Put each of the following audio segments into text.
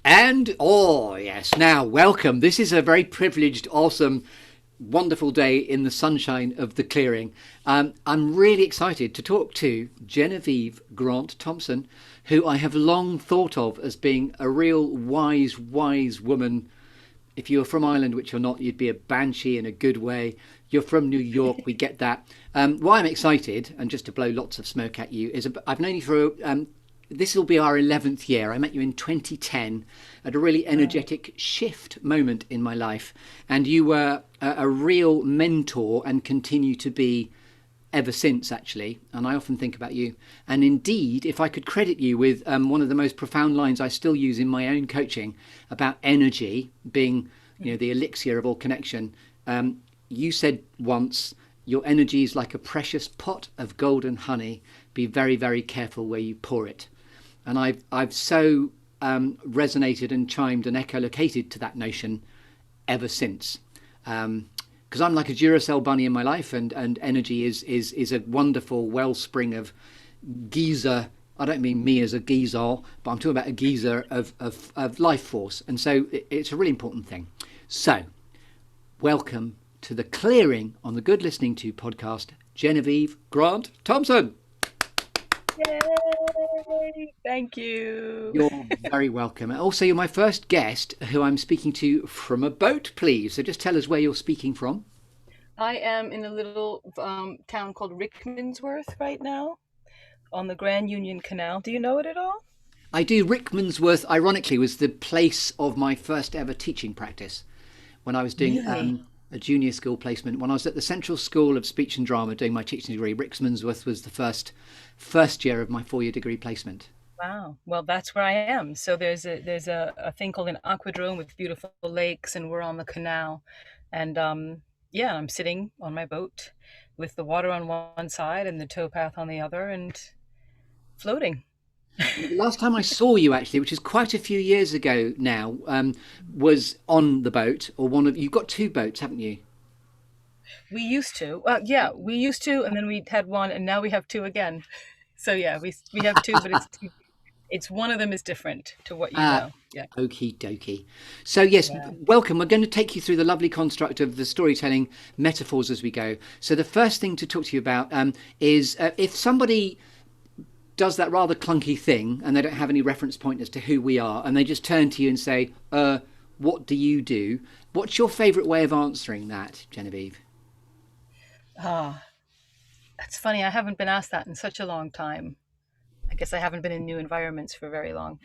And, oh, yes, now welcome. This is a very privileged, awesome, wonderful day in the sunshine of the clearing. I'm really excited to talk to Genevieve Grant-Thompson, who I have long thought of as being a real wise woman. If you were from Ireland, which you're not, you'd be a banshee in a good way. You're from New York, we get that. Why I'm excited, and just to blow lots of smoke at you, is I've known you for this will be our 11th year. I met you in 2010 at a really Wow. energetic shift moment in my life. And you were a real mentor and continue to be ever since, actually. And I often think about you. And indeed, if I could credit you with one of the most profound lines I still use in my own coaching about energy being, the elixir of all connection, you said once, your energy is like a precious pot of golden honey. Be very, very careful where you pour it. And I've so resonated and chimed and echolocated to that notion ever since. Because I'm like a Duracell bunny in my life, and energy is a wonderful wellspring of geyser. I don't mean me as a geezer, but I'm talking about a geyser of life force. And so it's a really important thing. So, welcome to the Clearing on the Good Listening To podcast, Genevieve Grant-Thompson. Yay! Thank you. You're very welcome. Also, you're my first guest who I'm speaking to from a boat, please. So just tell us where you're speaking from. I am in a little town called Rickmansworth right now on the Grand Union Canal. Do you know it at all? I do. Rickmansworth, ironically, was the place of my first ever teaching practice when I was doing Really? a junior school placement. When I was at the Central School of Speech and Drama doing my teaching degree, Rickmansworth was the first year of my 4 year degree placement. Wow. Well, that's where I am. So there's a thing called an aquadrome with beautiful lakes, and we're on the canal. And yeah, I'm sitting on my boat with the water on one side and the towpath on the other, and floating. The last time I saw you, actually, which is quite a few years ago now, was on the boat, or one of you've got two boats, haven't you? We used to. Yeah, we used to, and then we had one, and now we have two again. So yeah, we have two, but it's one of them is different to what you Ah, know. Yeah. okie dokie. So, yes, Yeah. welcome. We're going to take you through the lovely construct of the storytelling metaphors as we go. So, the first thing to talk to you about is if somebody does that rather clunky thing and they don't have any reference point as to who we are, and they just turn to you and say, what do you do? What's your favourite way of answering that, Genevieve? Ah, that's funny. I haven't been asked that in such a long time. I guess I haven't been in new environments for very long.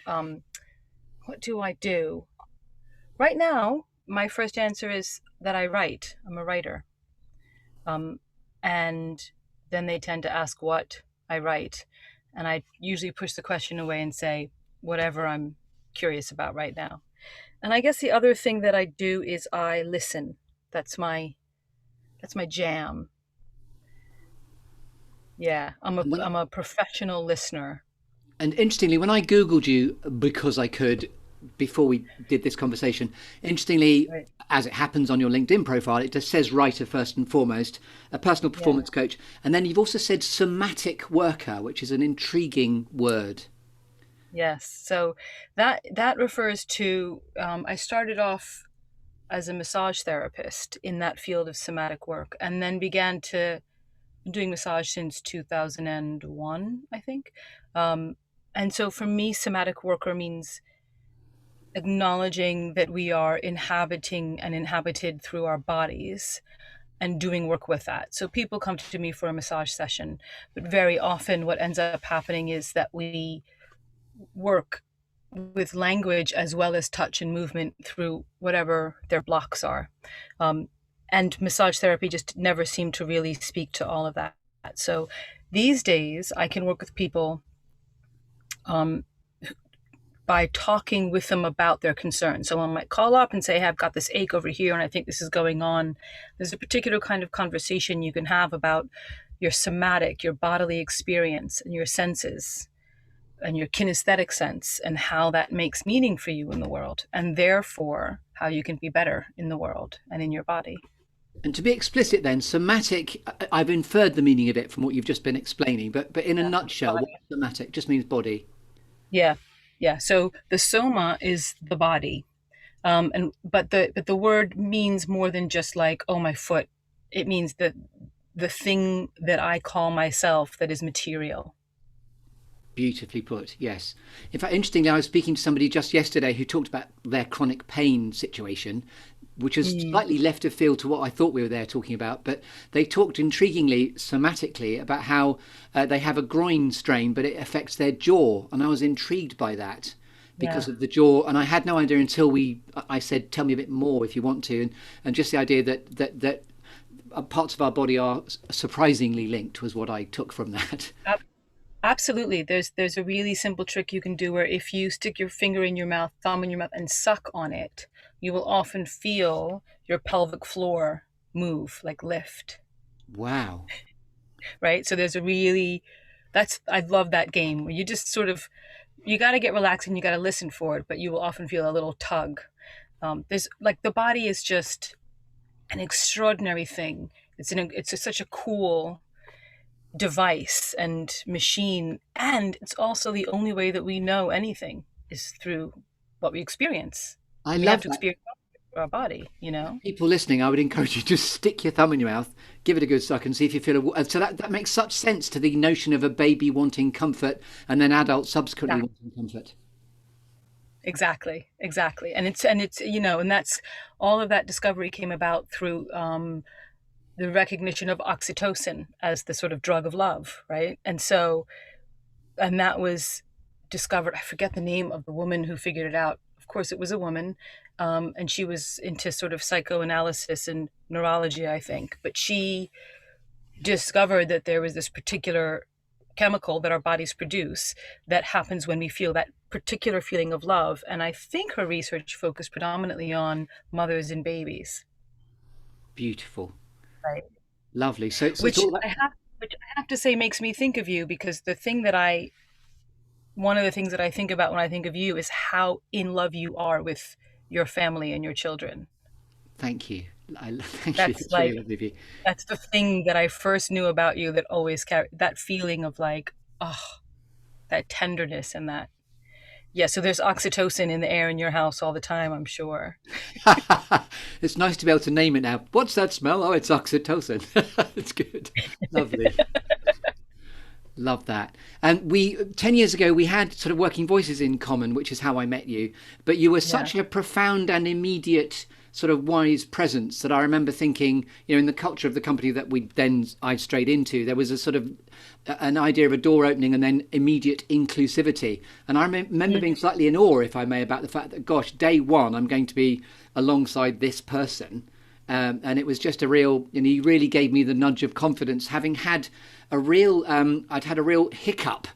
What do I do? Right now, my first answer is that I write. I'm a writer. Um, and then they tend to ask what I write. And I usually push the question away and say, whatever I'm curious about right now. And I guess the other thing that I do is I listen. That's my that's my jam. Yeah, And when I'm a professional listener. And interestingly, when I Googled you because I could before we did this conversation, interestingly, Right. as it happens on your LinkedIn profile, it just says writer first and foremost, a personal Yeah. performance coach. And then you've also said somatic worker, which is an intriguing word. Yes. So that refers to I started off as a massage therapist in that field of somatic work, and then began to doing massage since 2001, I think. Um, and so for me, somatic worker means acknowledging that we are inhabiting and inhabited through our bodies and doing work with that. So people come to me for a massage session, but very often what ends up happening is that we work with language as well as touch and movement through whatever their blocks are. Um, and massage therapy just never seemed to really speak to all of that. So these days, I can work with people um, by talking with them about their concerns. Someone might call up and say, hey, I've got this ache over here and I think this is going on. There's a particular kind of conversation you can have about your somatic, your bodily experience, and your senses and your kinesthetic sense, and how that makes meaning for you in the world, and therefore how you can be better in the world and in your body. And to be explicit, then, somatic, I've inferred the meaning of it from what you've just been explaining, but in a Yeah. nutshell, Body. what somatic just means body. Yeah. Yeah. So the soma is the body. And but the word means more than just like, oh, my foot. It means that the thing that I call myself that is material. Beautifully put, yes. In fact, interestingly, I was speaking to somebody just yesterday who talked about their chronic pain situation, which is Mm, slightly left of field to what I thought we were there talking about. But they talked intriguingly, somatically, about how they have a groin strain, but it affects their jaw. And I was intrigued by that yeah. because of the jaw. And I had no idea until I said, tell me a bit more if you want to. And just the idea that parts of our body are surprisingly linked was what I took from that. Ab- Absolutely. There's a really simple trick you can do where if you stick your finger in your mouth, thumb in your mouth, and suck on it, you will often feel your pelvic floor move, like lift. Wow. Right. So there's a really that's I love that game where you just sort of you got to get relaxed and you got to listen for it, but you will often feel a little tug. There's like the body is just an extraordinary thing. Such a cool device and machine, and it's also the only way that we know anything is through what we experience. I We have love to that. experience our body, you know. People listening, I would encourage you to stick your thumb in your mouth, give it a good suck, and see if you feel. So that makes such sense to the notion of a baby wanting comfort and then adults subsequently Yeah, wanting comfort. exactly, exactly. And it's and that's all of that discovery came about through the recognition of oxytocin as the sort of drug of love, right? And that was discovered. I forget the name of the woman who figured it out. Of course, it was a woman, and she was into sort of psychoanalysis and neurology, I think. But she discovered that there was this particular chemical that our bodies produce that happens when we feel that particular feeling of love. And I think her research focused predominantly on mothers and babies. Beautiful, Right. lovely. So it's Which all about. I have, which I have to say makes me think of you because one of the things that I think about when I think of you is how in love you are with your family and your children. Thank you. Thank you. That's That's really like lovely of you. that's the thing that I first knew about you that always carry that feeling of like, oh, that tenderness and that. Yeah, so there's oxytocin in the air in your house all the time, I'm sure. It's nice to be able to name it now. What's that smell? Oh, it's oxytocin. It's good. Lovely. Love that. And 10 years ago, we had sort of working voices in common, which is how I met you. But you were Yeah. such a profound and immediate sort of wise presence that I remember thinking, in the culture of the company that I strayed into, there was a sort of an idea of a door opening and then immediate inclusivity. And I remember Mm, being slightly in awe, if I may, about the fact that, gosh, day one, I'm going to be alongside this person. And it was just a real, he really gave me the nudge of confidence, having had I'd had a real hiccup.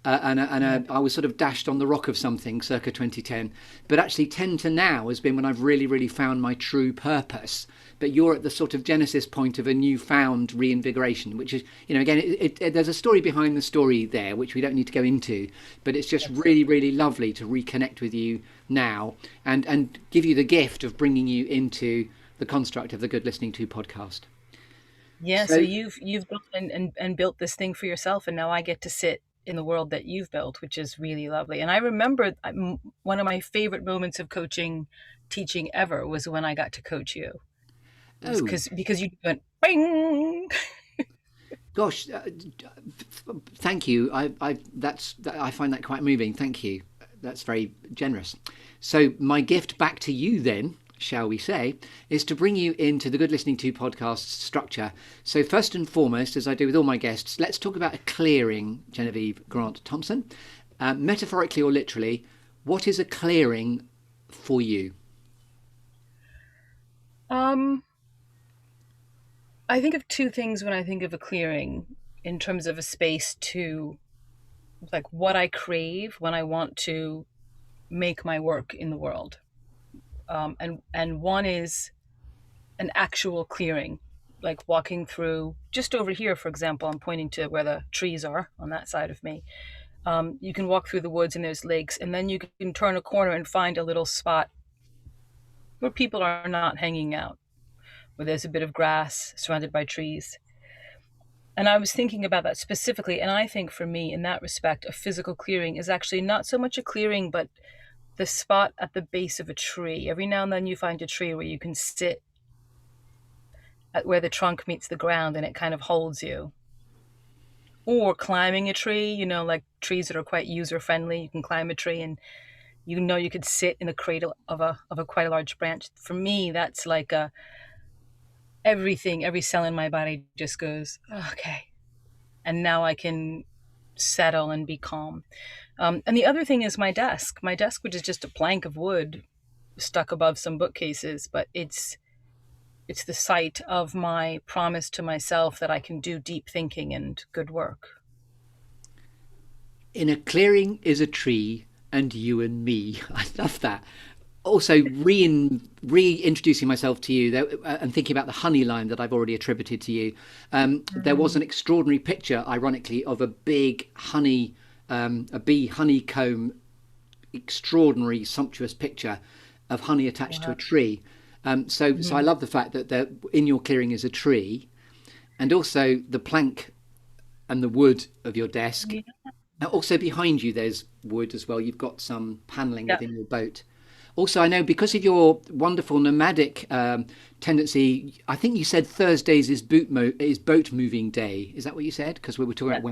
yeah. I was sort of dashed on the rock of something circa 2010. But actually, 10 to now has been when I've really, really found my true purpose. But you're at the sort of genesis point of a newfound reinvigoration, which is, again, there's a story behind the story there, which we don't need to go into. But it's just really, Absolutely. really lovely to reconnect with you now and give you the gift of bringing you into the construct of the Good Listening To podcast. Yeah, so So, you've built and built this thing for yourself, and now I get to sit in the world that you've built, which is really lovely. And I remember one of my favorite moments of coaching, teaching ever was when I got to coach you. It was oh, because you went bing. gosh, thank you. I find that quite moving. Thank you. That's very generous. So my gift back to you then, shall we say, is to bring you into the Good Listening To podcast structure. So first and foremost, as I do with all my guests, let's talk about a clearing, Genevieve Grant-Thompson. Metaphorically or literally, what is a clearing for you? Um, I think of two things when I think of a clearing in terms of a space to like what I crave when I want to make my work in the world. And one is an actual clearing, like walking through just over here, for example. I'm pointing to where the trees are on that side of me. You can walk through the woods and there's lakes, and then you can turn a corner and find a little spot where people are not hanging out, where there's a bit of grass surrounded by trees. And I was thinking about that specifically. And I think for me, in that respect, a physical clearing is actually not so much a clearing, but the spot at the base of a tree. Every now and then you find a tree where you can sit at where the trunk meets the ground and it kind of holds you. Or climbing a tree, like trees that are quite user friendly. You can climb a tree and you could sit in the cradle of a quite a large branch. For me, that's like a everything, every cell in my body just goes, okay. And now I can settle and be calm. And the other thing is my desk. My desk, which is just a plank of wood stuck above some bookcases, but it's the site of my promise to myself that I can do deep thinking and good work. In a clearing is a tree and you and me. I love that. Also, reintroducing myself to you and thinking about the honey line that I've already attributed to you. There was an extraordinary picture, ironically, of a big a bee honeycomb, extraordinary, sumptuous picture of honey attached to a Wow. tree. So I love the fact that in your clearing is a tree, and also the plank and the wood of your desk. Yeah. Also behind you, there's wood as well. You've got some paneling Yeah. within your boat. Also, I know because of your wonderful nomadic tendency, I think you said Thursdays is boat moving day. Is that what you said? Because we were talking Yeah. about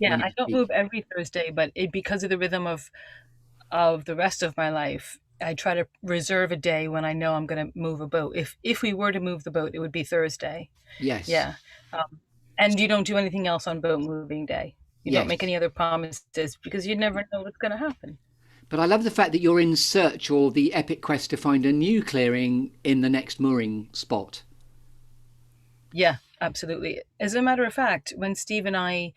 Yeah. when I to don't move speak. every Thursday, but because of the rhythm of the rest of my life, I try to reserve a day when I know I'm going to move a boat. If we were to move the boat, it would be Thursday. Yes, Yeah. Um, and you don't do anything else on boat moving day. You don't make yes. any other promises because you never know what's going to happen. But I love the fact that you're in search or the epic quest to find a new clearing in the next mooring spot. Yeah, absolutely. As a matter of fact, when Steve and I,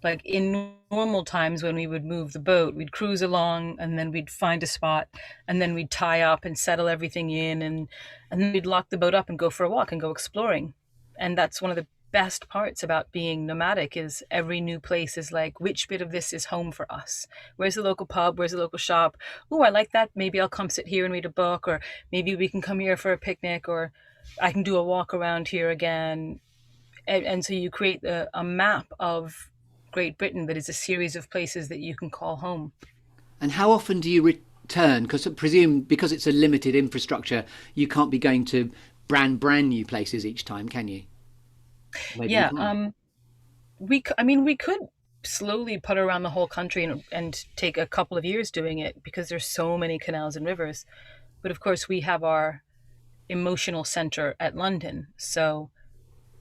like in normal times when we would move the boat, we'd cruise along and then we'd find a spot and then we'd tie up and settle everything in and then we'd lock the boat up and go for a walk and go exploring. And that's one of the best parts about being nomadic is every new place is like which bit of this is home for us. Where's the local pub? Where's the local shop? Oh, I like that. Maybe I'll come sit here and read a book, or maybe we can come here for a picnic, or I can do a walk around here again. And so you create a map of Great Britain that is a series of places that you can call home. And how often do you return? Because I presume because it's a limited infrastructure, you can't be going to brand new places each time, can you? Maybe you Yeah, can. I mean, we could slowly put around the whole country and take a couple of years doing it because there's so many canals and rivers. But of course, we have our emotional center at London. So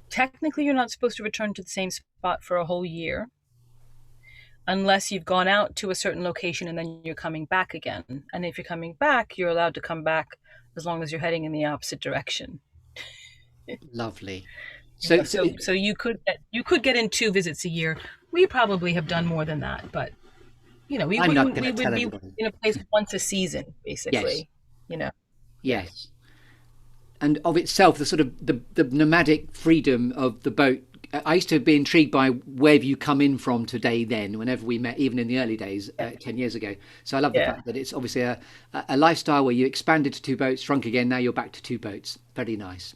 technically, you're not supposed to return to the same spot for a whole year unless you've gone out to a certain location and then you're coming back again. And if you're coming back, you're allowed to come back as long as you're heading in the opposite direction. Lovely. You So, know, so so you could get in 2 visits a year. We probably have done more than that, but we I'm not wouldn't. going We to would tell be everybody. in a place once a season, Yes, basically. You know, yeah, yes. And of itself, the sort of the nomadic freedom of the boat. I used to be intrigued by where you come in from today. Then, whenever we met, even in the early days, yeah, 10 years ago. So I love the yeah, fact that it's obviously a lifestyle where you expanded to two boats, shrunk again. Now you're back to two boats. Very nice.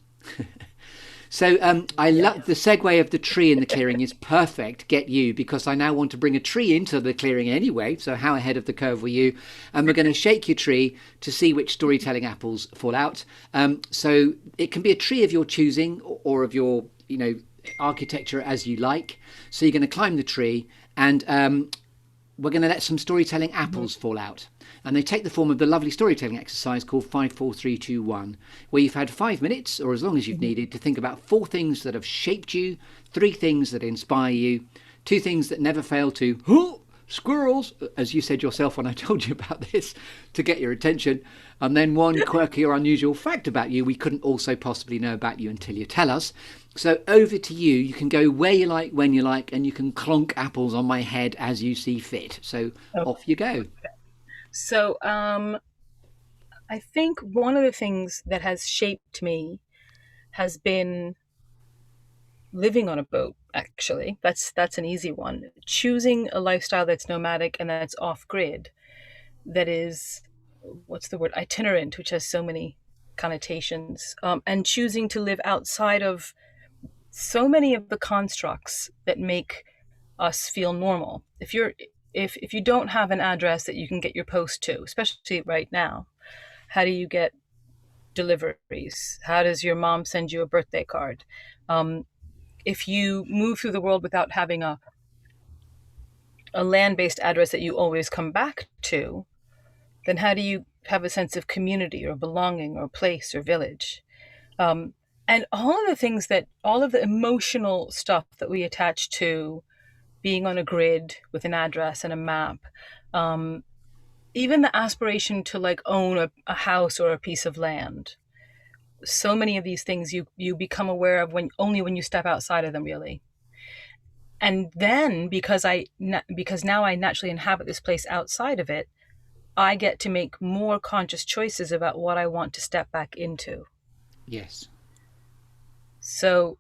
So I yeah. love the segue of the tree in the clearing is perfect. Get you because I now want to bring a tree into the clearing anyway. So how ahead of the curve were you? And we're going to shake your tree to see which storytelling apples fall out. So it can be a tree of your choosing or of your architecture as you like. So you're going to climb the tree and we're going to let some storytelling Mhm. apples fall out. And they take the form of the lovely storytelling exercise called 54321, where you've had 5 minutes, or as long as you've Mhm. needed, to think about four things that have shaped you, three things that inspire you, two things that never fail to, "Huh, squirrels," as you said yourself when I told you about this, to get your attention, and then one quirky or unusual fact about you we couldn't also possibly know about you until you tell us. So over to you. You can go where you like, when you like, and you can clonk apples on my head as you see fit. So Oh, off you go. so I think one of the things that has shaped me has been living on a boat. Actually, that's an easy one. Choosing a lifestyle that's nomadic and that's off grid. That is, what's the word, itinerant, which has so many connotations, and choosing to live outside of so many of the constructs that make us feel normal. If you don't have an address that you can get your post to, especially right now, how do you get deliveries? How does your mom send you a birthday card? Um, if you move through the world without having a land-based address that you always come back to, then how do you have a sense of community or belonging or place or village? Um, and all of the emotional stuff that we attach to being on a grid with an address and a map, um, even the aspiration to like own a house or a piece of land. So many of these things you become aware of when you step outside of them, really. And then because now I naturally inhabit this place outside of it, I get to make more conscious choices about what I want to step back into. Yes. So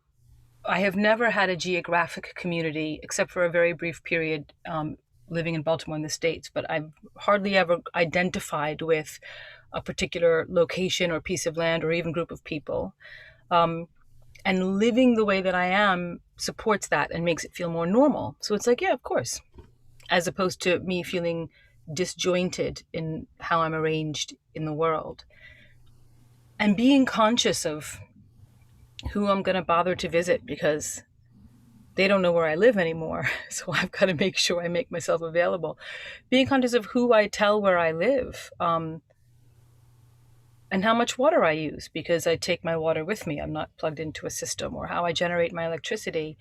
I have never had a geographic community except for a very brief period living in Baltimore in the States, but I've hardly ever identified with a particular location or piece of land or even group of people. Um, and living the way that I am supports that and makes it feel more normal. So it's like, yeah, of course, as opposed to me feeling disjointed in how I'm arranged in the world. And being conscious of who I'm going to bother to visit because they don't know where I live anymore. So I've got to make sure I make myself available. Being conscious of who I tell where I live, and how much water I use because I take my water with me. I'm not plugged into a system, or how I generate my electricity.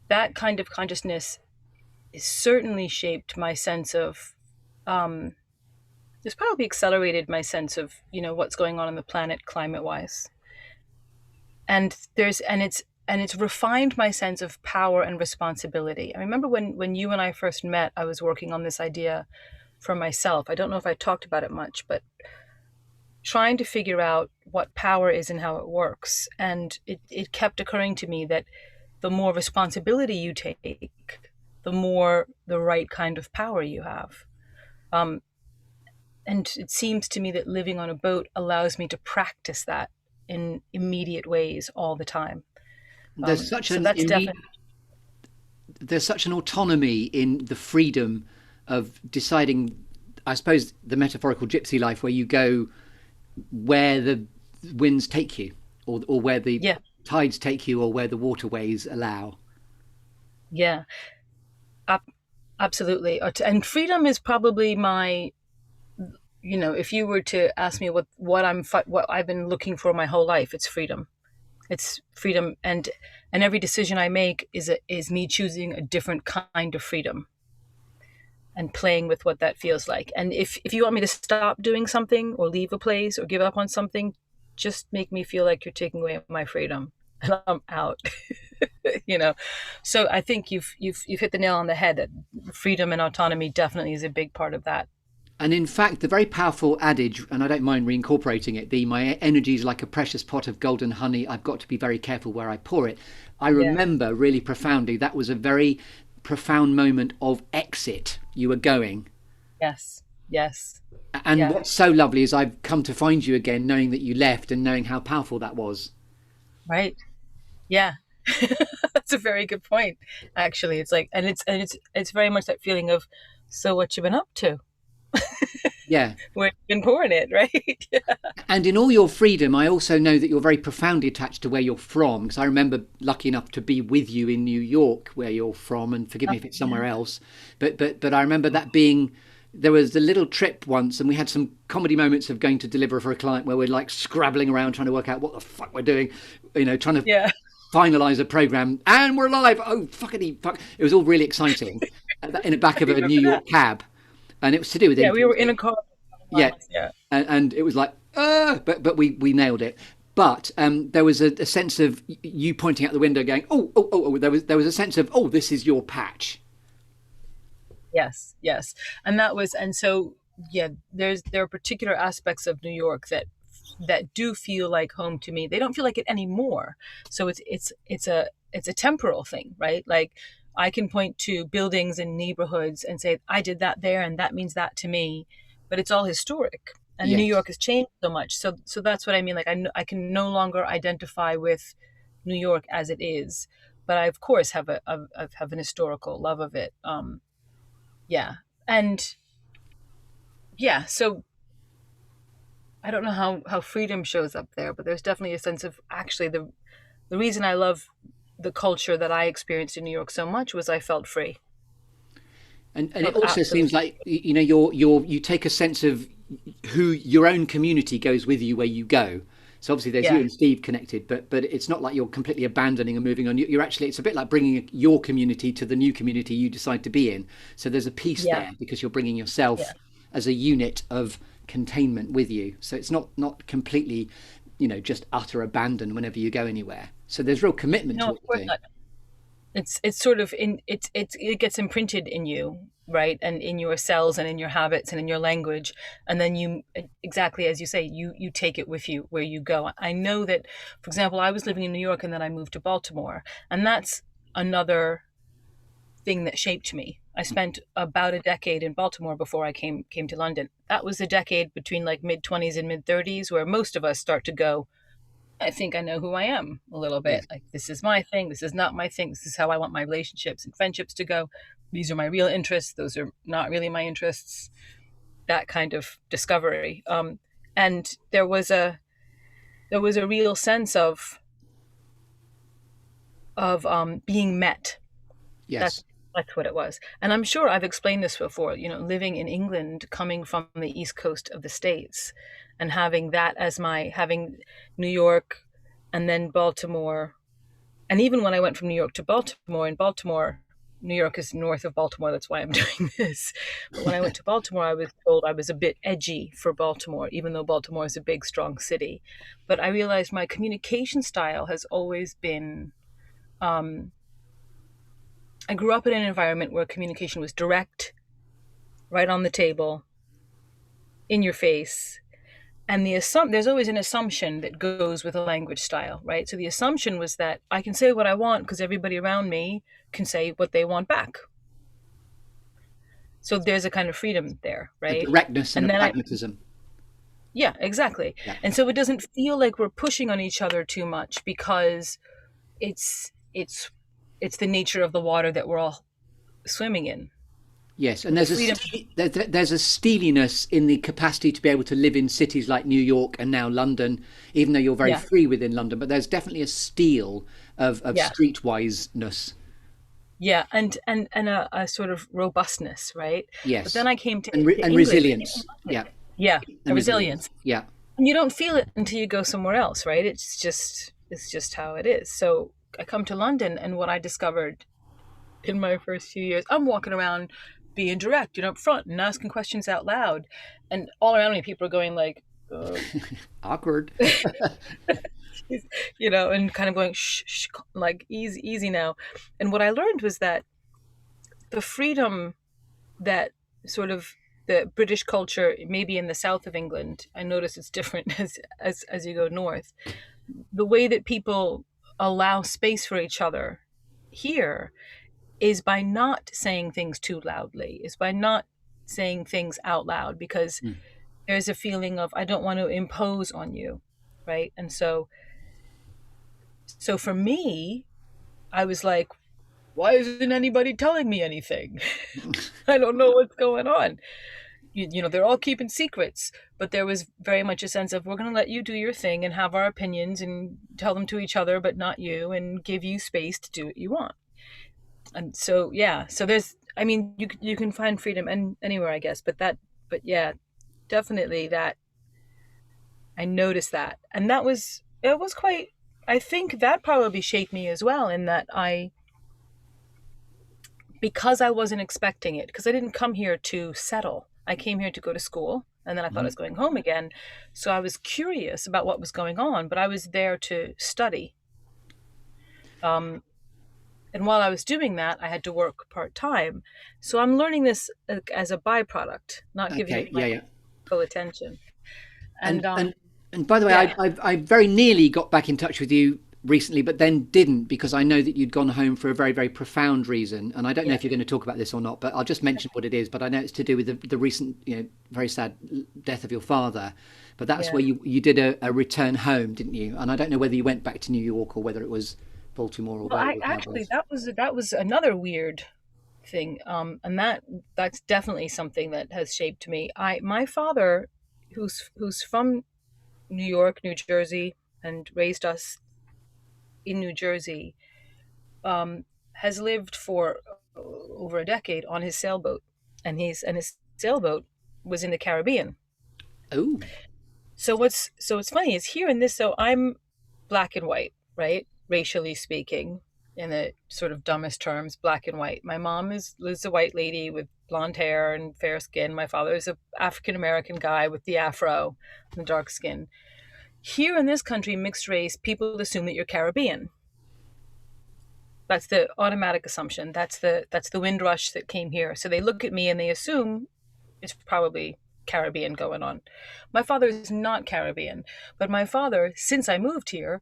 That kind of consciousness has certainly shaped my sense of, it's probably accelerated my sense of, what's going on the planet climate wise. And it's refined my sense of power and responsibility. I remember when you and I first met, I was working on this idea for myself. I don't know if I talked about it much, but trying to figure out what power is and how it works. And it kept occurring to me that the more responsibility you take, the more the right kind of power you have. Um, and it seems to me that living on a boat allows me to practice that in immediate ways all the time. There's such So an that's definitely, there's such an autonomy in the freedom of deciding, I suppose, the metaphorical gypsy life, where you go where the winds take you, or where the yeah, tides take you, or where the waterways allow. yeah, ab- absolutely. And freedom is probably if you were to ask me what I've been looking for my whole life, it's freedom. It's freedom, and every decision I make is me choosing a different kind of freedom and playing with what that feels like. And if you want me to stop doing something or leave a place or give up on something, just make me feel like you're taking away my freedom and I'm out. you know. So I think you've hit the nail on the head that freedom and autonomy definitely is a big part of that. And in fact, the very powerful adage, and I don't mind reincorporating it, the my energy is like a precious pot of golden honey, I've got to be very careful where I pour it. I Yeah. remember really profoundly that was a very profound moment of exit. You were going. Yes. Yes. And Yeah. what's so lovely is I've come to find you again, knowing that you left and knowing how powerful that was. Right. Yeah. That's a very good point. Actually, it's like, and it's very much that feeling of, so what you been up to? Yeah. Where you been pouring it, right? Yeah. And in all your freedom, I also know that you're very profoundly attached to where you're from. Because I remember lucky enough to be with you in New York, where you're from, and forgive me if it's somewhere else. But I remember that being, there was a little trip once, and we had some comedy moments of going to deliver for a client where we're like scrabbling around trying to work out what the fuck we're doing, trying to Yeah. finalize a program, and we're live. Oh fuckity fuck! It was all really exciting in the back I of a New remember that. York cab, and it was to do with Yeah, we were in a influencing. car. Yeah, Yeah. and it was like, but we nailed it. But there was a sense of you pointing out the window, going, oh. There was a sense of, oh, this is your patch. Yes, yes. And so yeah, there are particular aspects of New York that do feel like home to me. They don't feel like it anymore. So it's a temporal thing, right? Like I can point to buildings and neighborhoods and say I did that there and that means that to me, but it's all historic. And New Yes, York has changed so much. So that's what I mean. Like I can no longer identify with New York as it is, but I of course have an historical love of it. Yeah, and yeah, so I don't know how freedom shows up there, but there's definitely a sense of actually the reason I love the culture that I experienced in New York so much was I felt free, And it felt also absolutely. seems like you take a sense of who your own community goes with you where you go. So obviously there's you Yeah, and Steve connected, but it's not like you're completely abandoning and moving on. You're actually, it's a bit like bringing your community to the new community you decide to be in. So there's a piece yeah, there because you're bringing yeah. yourself as a unit of containment with you. So it's not completely, just utter abandon whenever you go anywhere. So there's real commitment No, to of what you're course doing. not. It's sort of in it gets imprinted in you, right, and in your cells and in your habits and in your language, and then you, exactly as you say, you take it with you where you go. I know that, for example, I was living in New York and then I moved to Baltimore, and that's another thing that shaped me. I spent about a decade in Baltimore before I came to London. That was a decade between like mid 20s and mid 30s where most of us start to go, I think I know who I am a little bit. Yes. Like, this is my thing. This is not my thing. This is how I want my relationships and friendships to go. These are my real interests. Those are not really my interests. That kind of discovery. And there was a real sense of being met. That's Yes. that's what it was. And I'm sure I've explained this before. Living in England, coming from the east coast of the states, and having that as having New York, and then Baltimore. And even when I went from New York to Baltimore, in Baltimore, New York is north of Baltimore, that's why I'm doing this. But when I went to Baltimore, I was told I was a bit edgy for Baltimore, even though Baltimore is a big, strong city. But I realized my communication style has always been. Um, I grew up in an environment where communication was direct, right on the table, in your face. And there's always an assumption that goes with a language style, right? So the assumption was that I can say what I want because everybody around me can say what they want back. So there's a kind of freedom there, A right? directness and a And then pragmatism. yeah, exactly. Yeah. And so it doesn't feel like we're pushing on each other too much because it's it's it's the nature of the water that we're all swimming in. Yes, and The freedom. there's a steeliness in the capacity to be able to live in cities like New York and now London, even though you're very Yeah, free within London. But there's definitely a steel of yeah, streetwiseness. yeah, and a sort of robustness, right? But then Yes, I came to and England. resilience. Yeah, Yeah, a and resilience. resilience. Yeah. And you don't feel it until you go somewhere else, right? It's just how it is. So I come to London, and what I discovered in my first few years, I'm walking around being direct, up front and asking questions out loud, and all around me people are going like, Awkward. and kind of going shh, shh, like easy, easy now. And what I learned was that the freedom that sort of the British culture, maybe in the south of England, I notice it's different as you go north. The way that people allow space for each other here is by not saying things too loudly, is by not saying things out loud, because Mm. there's a feeling of I don't want to impose on you, right? And so for me, I was like, why isn't anybody telling me anything? I don't know what's going on. They're all keeping secrets, but there was very much a sense of we're going to let you do your thing and have our opinions and tell them to each other, but not you, and give you space to do what you want. And so, yeah, so I mean, you can find freedom anywhere, I guess, but yeah, definitely that I noticed that, and it was quite. I think that probably shaped me as well, in that because I wasn't expecting it, because I didn't come here to settle. I came here to go to school, and then I thought I was Mhm. going home again. So I was curious about what was going on, but I was there to study. Um, and while I was doing that, I had to work part time. So I'm learning this as a byproduct, not giving Okay. it my Yeah. Yeah. full attention. And And and and by the way, yeah, I very nearly got back in touch with you recently, but then didn't, because I know that you'd gone home for a very, very profound reason. And I don't know Yeah, if you're going to talk about this or not, but I'll just mention what it is. But I know it's to do with the recent, very sad death of your father. But that's yeah. where you did a return home, didn't you? And I don't know whether you went back to New York or whether it was Baltimore or Well, where I it actually was. that was another weird thing, and that's definitely something that has shaped me. I My father, who's from New York, New Jersey, and raised us in New Jersey, has lived for over a decade on his sailboat, and his sailboat was in the Caribbean. Oh, So what's funny is here in this. So I'm black and white, right? Racially speaking, in the sort of dumbest terms, black and white. My mom is a white lady with blonde hair and fair skin. My father is a African American guy with the afro and the dark skin. Here in this country, mixed race, people assume that you're Caribbean. That's the automatic assumption. That's the windrush that came here. So they look at me and they assume it's probably Caribbean going on. My father is not Caribbean, but my father, since I moved here,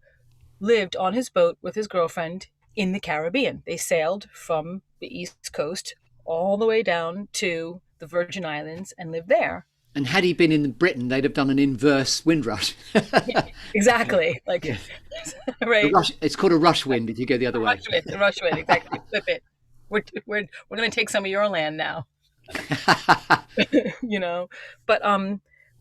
lived on his boat with his girlfriend in the Caribbean. They sailed from the East Coast all the way down to the Virgin Islands and lived there. and had he been in Britain, they'd have done an inverse windrush. Exactly. Like, Yeah, a right. rush. It's called a rush wind if you go the other way. The Rushwind, exactly. Flip it. We're going to take some of your land now. you know but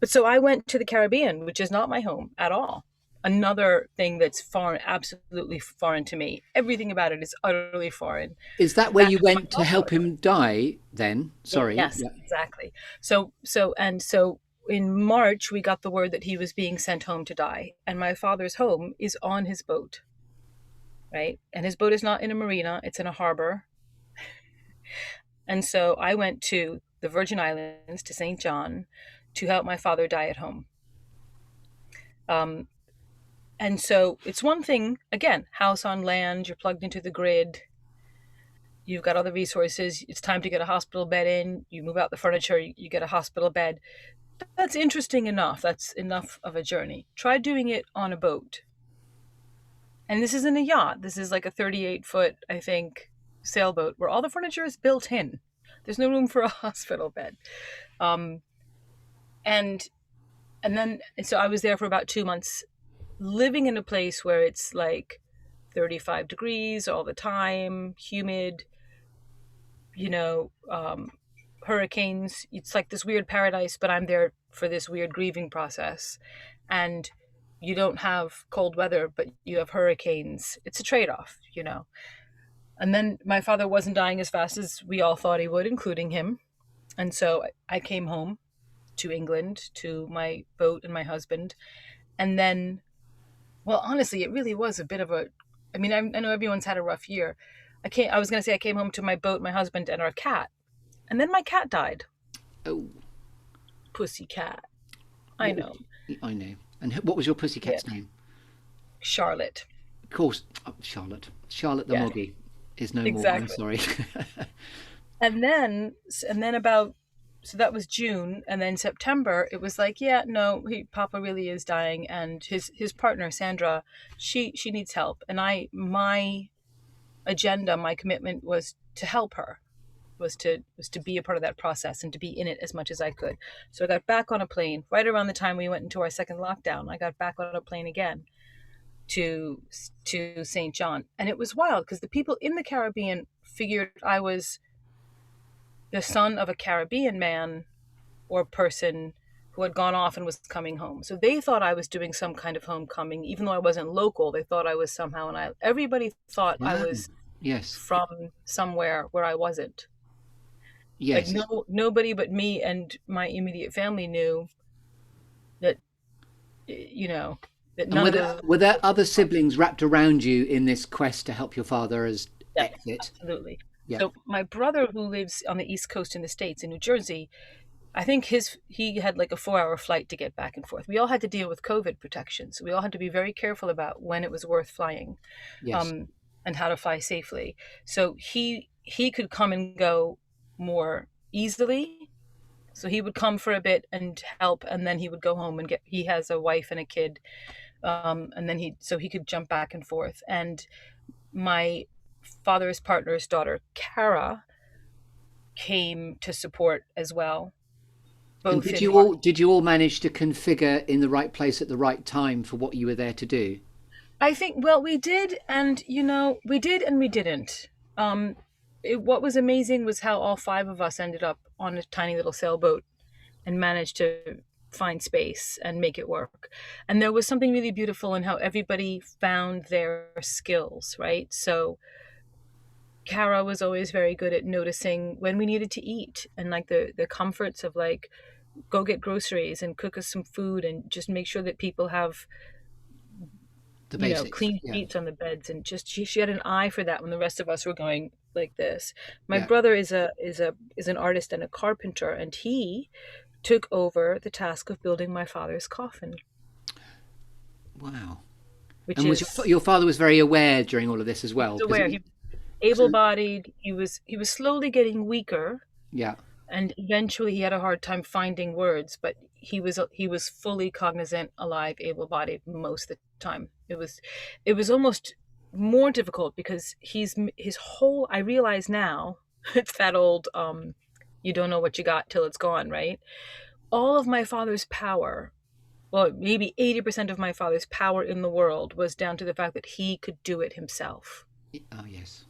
so I went to the Caribbean, which is not my home at all. Another thing that's foreign, absolutely foreign to me. Everything about it is utterly foreign. Is that In where fact, you it's my went to help godfather. him die then? Sorry. Yes, Yeah. exactly. So in March we got the word that he was being sent home to die, and my father's home is on his boat, right? And his boat is not in a marina, it's in a harbor. And so I went to the Virgin Islands, to St. John, to help my father die at home. Um, and so it's one thing, again, house on land, you're plugged into the grid, you've got all the resources, it's time to get a hospital bed in, you move out the furniture, you get a hospital bed. That's interesting enough. That's enough of a journey. Try doing it on a boat. And this isn't a yacht. This is like a 38-foot, I think, sailboat where all the furniture is built in. There's no room for a hospital bed. Um, and and then so I was there for about 2 months, living in a place where it's like 35 degrees all the time, humid, you know, hurricanes. It's like this weird paradise, but I'm there for this weird grieving process. And you don't have cold weather, but you have hurricanes. It's a trade off. And then my father wasn't dying as fast as we all thought he would, including him. And so I came home to England, to my boat and my husband. And then, well, honestly, it really was a bit of a. I mean, I know everyone's had a rough year. I was going to say I came home to my boat, my husband, and our cat. And then my cat died. Oh, Pussy cat. I what was, know. I know. And what was your Yeah. pussycat's name? Charlotte. Of course, Charlotte. Charlotte the Yeah, Moggy is no more. I'm exactly. sorry. And then about, so that was June, and then September it was like, yeah, no, Papa really is dying, and his partner Sandra, she needs help, and my agenda, my commitment was to help her, was to be a part of that process and to be in it as much as I could. So I got back on a plane right around the time we went into our second lockdown. I got back on a plane again to to St. John, and it was wild because the people in the Caribbean figured I was the son of a Caribbean man or person who had gone off and was coming home. So they thought I was doing some kind of homecoming, even though I wasn't local. They thought I was somehow, everybody thought I Ah, was yes. from somewhere where I wasn't. Like, Yes. nobody but me and my immediate family knew that, you know, that And none of those. were there other siblings wrapped around you in this quest to help your father as Yeah, exit? absolutely. Yeah. So my brother, who lives on the East Coast in the States, in New Jersey, I think he had like a 4 hour flight to get back and forth. We all had to deal with COVID protection, so we all had to be very careful about when it was worth flying, Yes. um, and how to fly safely. So he could come and go more easily. So he would come for a bit and help, and then he would go home and get. He has a wife and a kid, And then he could jump back and forth. And my father's partner's daughter, Kara, came to support as well, And both in heart. did you all manage to configure in the right place at the right time for what you were there to do? I think, well, we did, and we did and we didn't. Um, what was amazing was how all five of us ended up on a tiny little sailboat and managed to find space and make it work. And there was something really beautiful in how everybody found their skills, right? So Kara was always very good at noticing when we needed to eat, and like the comforts of like go get groceries and cook us some food and just make sure that people have The basics. clean Yeah. sheets on the beds, and just she had an eye for that when the rest of us were going like this. My Yeah. brother is an artist and a carpenter, and he took over the task of building my father's coffin, Wow. which And was is your father was very aware during all of this as he well? was Because aware. He was able-bodied. He was slowly getting weaker, yeah. and eventually he had a hard time finding words, but he was fully cognizant, alive, able-bodied most of the time. It was almost more difficult because his whole, I realize now, it's that old you don't know what you got till it's gone, right? All of my father's power, well, maybe 80% of my father's power in the world was down to the fact that he could do it himself. Oh yes.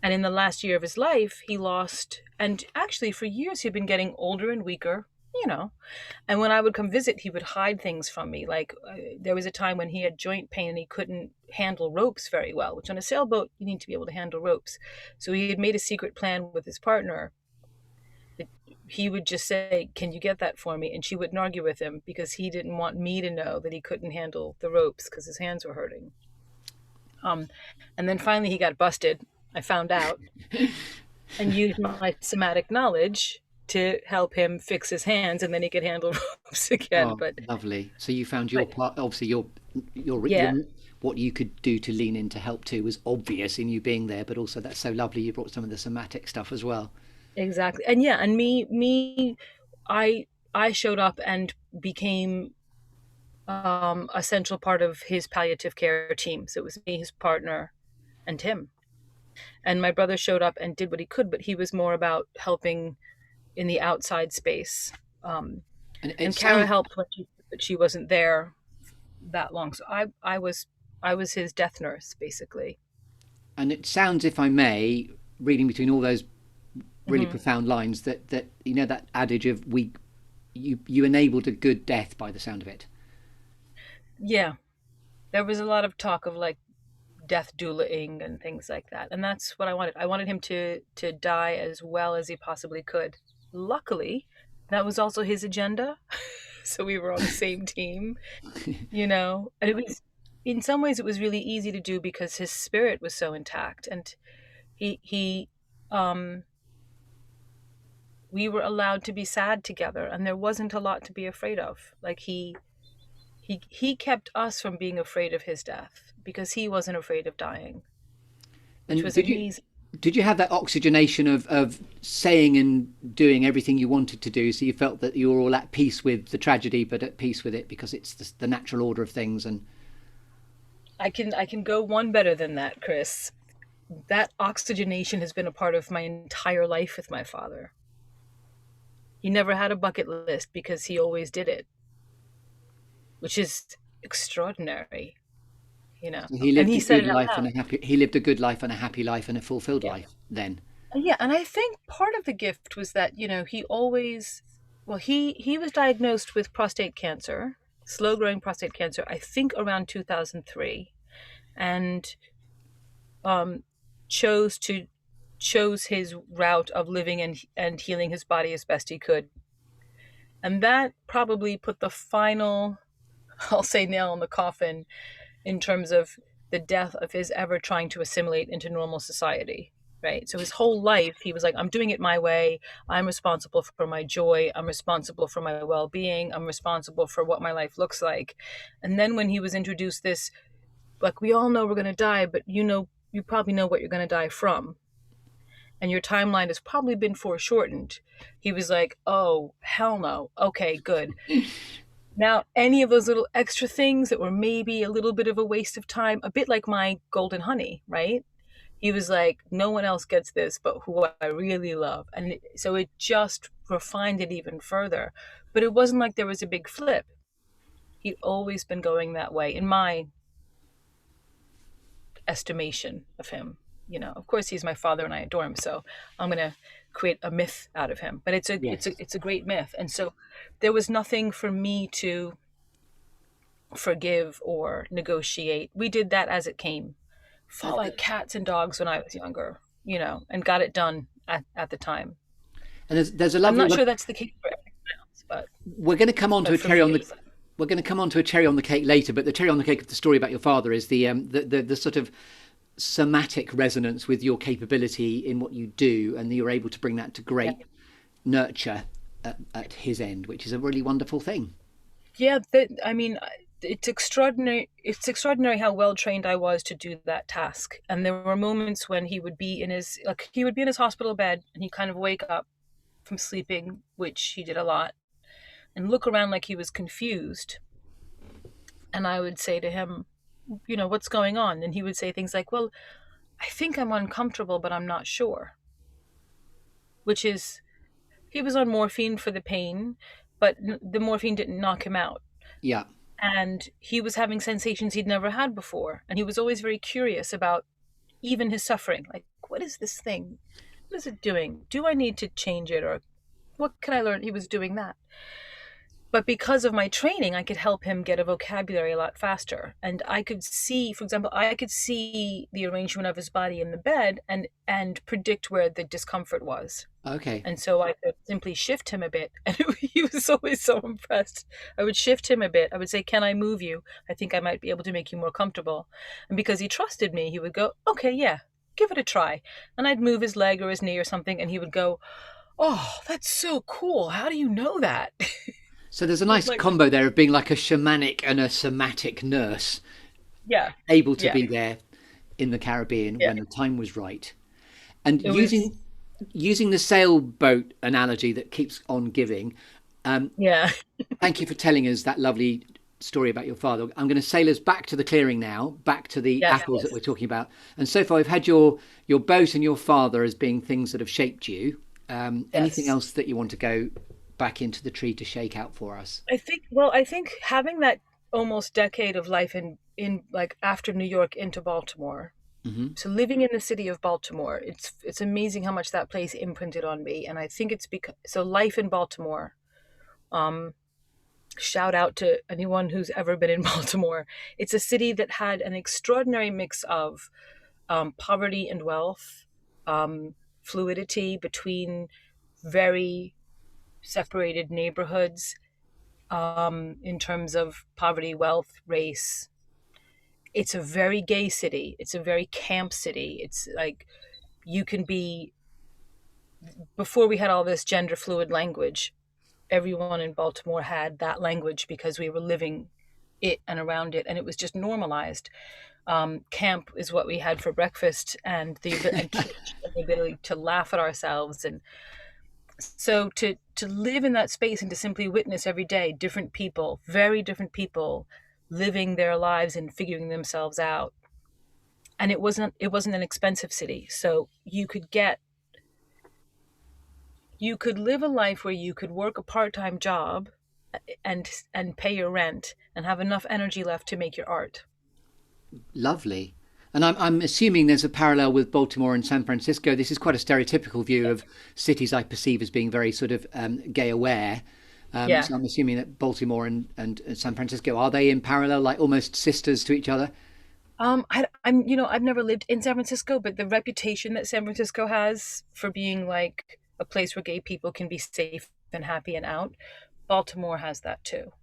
And in the last year of his life, he lost, and actually for years he'd been getting older and weaker, you know. And when I would come visit, he would hide things from me. Like there was a time when he had joint pain and he couldn't handle ropes very well, which on a sailboat, you need to be able to handle ropes. So he had made a secret plan with his partner that he would just say, "Can you get that for me?" And she wouldn't argue with him because he didn't want me to know that he couldn't handle the ropes because his hands were hurting. Um, and then finally he got busted. I found out and used my somatic knowledge to help him fix his hands, and then he could handle ropes again. Oh, But lovely. So you found your but part. Obviously, yeah, what you could do to lean in to help too was obvious in you being there, but also that's so lovely. You brought some of the somatic stuff as well. exactly. And yeah, and I I showed up and became a central part of his palliative care team. So it was me, his partner, and him. And my brother showed up and did what he could, but he was more about helping in the outside space. Um, And it and Kara sounds helped when but she wasn't there that long. So I was his death nurse basically. if I may, reading between all those really Hmm. profound lines, that that adage of you enabled a good death by the sound of it. Yeah, there was a lot of talk of like death doulaing and things like that, and that's what I wanted. I wanted him to die as well as he possibly could. Luckily, that was also his agenda, so we were on the same team, And it was, in some ways, it was really easy to do because his spirit was so intact, and he um we were allowed to be sad together, and there wasn't a lot to be afraid of. Like he kept us from being afraid of his death because he wasn't afraid of dying, which And was amazing. did you have that oxygenation of saying and doing everything you wanted to do, so you felt that you were all at peace with the tragedy, but at peace with it because it's the natural order of things? And I can go one better than that, Chris. That oxygenation has been a part of my entire life with my father. He never had a bucket list because he always did it, which is extraordinary, he And lived he a said good it out life loud. and a happy. He lived a good life and a happy life and a fulfilled Yeah. life. Then, Yeah, and I think part of the gift was that, he always, well, he was diagnosed with prostate cancer, slow growing prostate cancer, I think around 2003, and um chose to chose his route of living and healing his body as best he could. And that probably put the final, I'll say, nail in the coffin in terms of the death of his ever trying to assimilate into normal society. Right. So his whole life, he was like, I'm doing it my way. I'm responsible for my joy. I'm responsible for my well being. I'm responsible for what my life looks like. And then when he was introduced this, like, we all know we're going to die, but you probably know what you're going to die from. And your timeline has probably been foreshortened. He was like, oh, hell no. Okay, good. Now, any of those little extra things that were maybe a little bit of a waste of time, a bit like my golden honey, right? He was like, no one else gets this, but who I really love. And so it just refined it even further. But it wasn't like there was a big flip. He'd always been going that way in my estimation of him. You know, of course he's my father and I adore him, so I'm gonna create a myth out of him. But Yes. it's a great myth. And so there was nothing for me to forgive or negotiate. We did that as it came. Fought like cats and dogs when I was younger, you know, and got it done at the time. And there's a I'm lovely. not sure that's the case for everyone else, We're going to come on to but a for cherry me on it the. was like, We're going to come on to a cherry on the cake later, but the cherry on the cake of the story about your father is the sort of somatic resonance with your capability in what you do, and you're able to bring that to yeah. great nurture at his end, which is a really wonderful thing. Yeah, I mean, it's extraordinary. It's extraordinary how well trained I was to do that task. And there were moments when he would be in his hospital bed, and he'd kind of wake up from sleeping, which he did a lot, and look around like he was confused. And I would say to him, you know, what's going on? And he would say things like, well, I think I'm uncomfortable, but I'm not sure. Which is, he was on morphine for the pain, but the morphine didn't knock him out. Yeah. And he was having sensations he'd never had before. And he was always very curious about even his suffering. Like, what is this thing? What is it doing? Do I need to change it? Or what can I learn? He was doing that. But because of my training, I could help him get a vocabulary a lot faster. And I could see, for example, I could see the arrangement of his body in the bed and predict where the discomfort was. Okay. And so I could simply shift him a bit. And he was always so impressed. I would shift him a bit. I would say, can I move you? I think I might be able to make you more comfortable. And because he trusted me, he would go, okay, yeah, give it a try. And I'd move his leg or his knee or something, and he would go, oh, that's so cool. How do you know that? So there's a I was nice like, combo there of being like a shamanic and a somatic nurse, yeah, able to yeah, be there in the Caribbean yeah. when the time was right. And It was, using the sailboat analogy that keeps on giving, yeah, thank you for telling us that lovely story about your father. I'm going to sail us back to the clearing now, back to the yes, apples that we're talking about. And so far, we've had your boat and your father as being things that have shaped you. Anything yes. else that you want to go back into the tree to shake out for us? I think having that almost decade of life in like after New York into Baltimore. Hmm. So living in the city of Baltimore, it's amazing how much that place imprinted on me. And I think it's because so life in Baltimore. Um, Shout out to anyone who's ever been in Baltimore. It's a city that had an extraordinary mix of poverty and wealth, fluidity between very separated neighborhoods in terms of poverty, wealth, race. It's a very gay city. It's a very camp city. It's like you can be, before we had all this gender fluid language, everyone in Baltimore had that language because we were living it and around it, and it was just normalized. Camp is what we had for breakfast, and and kitsch, and the ability to laugh at ourselves, and so to live in that space and to simply witness every day different people, very different people, living their lives and figuring themselves out. And it wasn't an expensive city, so you could live a life where you could work a part-time job and pay your rent and have enough energy left to make your art. Lovely. And I'm assuming there's a parallel with Baltimore and San Francisco. This is quite a stereotypical view of cities I perceive as being very sort of gay aware. Yeah. So I'm assuming that Baltimore and San Francisco, are they in parallel, like almost sisters to each other? I'm, you know, I've never lived in San Francisco, but the reputation that San Francisco has for being like a place where gay people can be safe and happy and out, Baltimore has that too.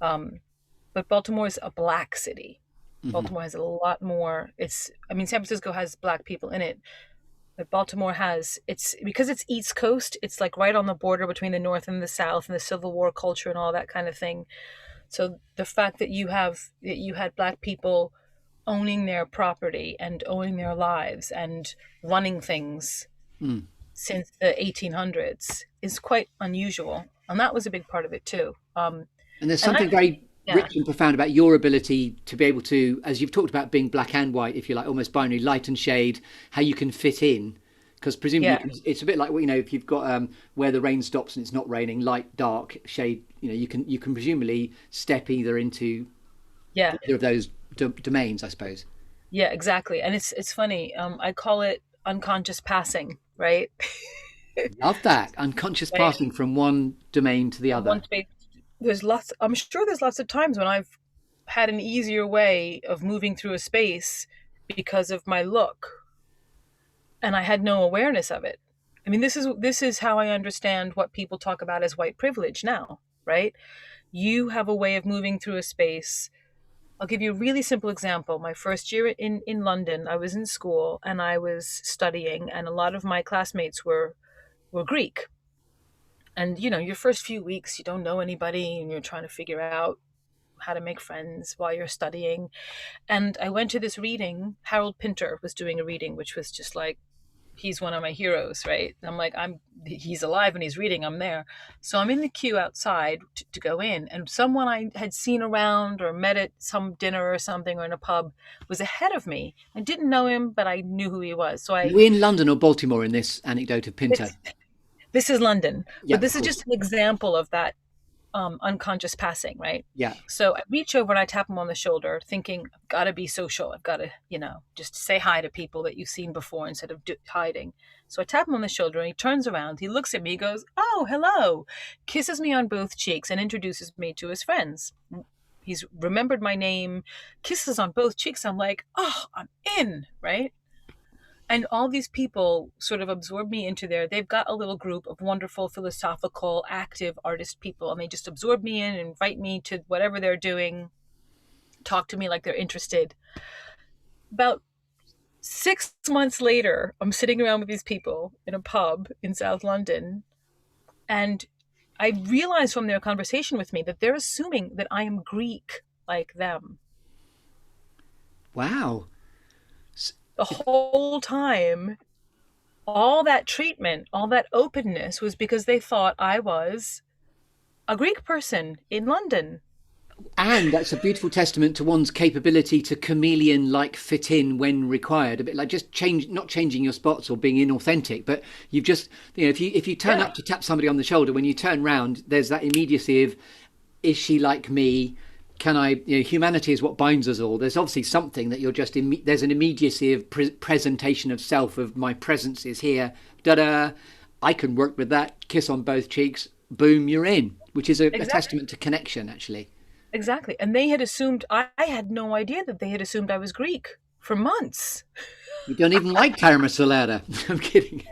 Um, but Baltimore is a black city. Hmm. Baltimore has a lot more. I mean, San Francisco has black people in it, but Baltimore has, it's because it's East Coast, it's like right on the border between the North and the South and the Civil War culture and all that kind of thing. So the fact that you had black people owning their property and owning their lives and running things Mm. since the 1800s is quite unusual. And that was a big part of it too. And there's And something very yeah, rich and profound about your ability to be able to, as you've talked about being black and white, if you like, almost binary, light and shade, how you can fit in. Because presumably you yeah, can, it's a bit like, well, if you've got where the rain stops and it's not raining, light, dark, shade, you can presumably step either into yeah, either of those domains, I suppose. yeah, exactly. And it's funny. I call it unconscious passing, right? Love that. Unconscious Right. passing from one domain to the From other. one space. There's lots. I'm sure there's lots of times when I've had an easier way of moving through a space because of my look, and I had no awareness of it. I mean, this is how I understand what people talk about as white privilege now, right? You have a way of moving through a space. I'll give you a really simple example. My first year in London, I was in school and I was studying, and a lot of my classmates were Greek. And your first few weeks, you don't know anybody, and you're trying to figure out how to make friends while you're studying. And I went to this reading. Harold Pinter was doing a reading, which was just like, he's one of my heroes, right? I'm like, he's alive and he's reading, I'm there. So I'm in the queue outside to go in, and someone I had seen around or met at some dinner or something or in a pub was ahead of me. I didn't know him, but I knew who he was. So Are we in London or Baltimore in this anecdote of Pinto? this, this is London, Yeah, but of this is course. just an example of that unconscious passing, right? Yeah. So I reach over and I tap him on the shoulder, thinking, I've got to be social. I've got to, just say hi to people that you've seen before instead of hiding. So I tap him on the shoulder and he turns around. He looks at me, goes, "Oh, hello," kisses me on both cheeks and introduces me to his friends. He's remembered my name, kisses on both cheeks. I'm like, oh, I'm in, right? And all these people sort of absorb me into they've got a little group of wonderful philosophical active artist people, and they just absorb me in and invite me to whatever they're doing, talk to me like they're interested. About 6 months later, I'm sitting around with these people in a pub in South London, and I realize from their conversation with me that they're assuming that I am Greek like them. Wow. The whole time, all that treatment, all that openness was because they thought I was a Greek person in London. And that's a beautiful testament to one's capability to chameleon like fit in when required. A bit like just not changing your spots or being inauthentic, but you've just, if you turn Yeah, up to tap somebody on the shoulder, when you turn round, there's that immediacy of, is she like me? Can I, humanity is what binds us all. There's obviously something that you're just, there's an immediacy of presentation of self, of my presence is here, da da. I can work with that, kiss on both cheeks, boom, you're in, which is a exactly. testament to connection, actually. Exactly. And they had assumed, I had no idea that they had assumed I was Greek for months. You don't even like tiramisu ladder. I'm kidding.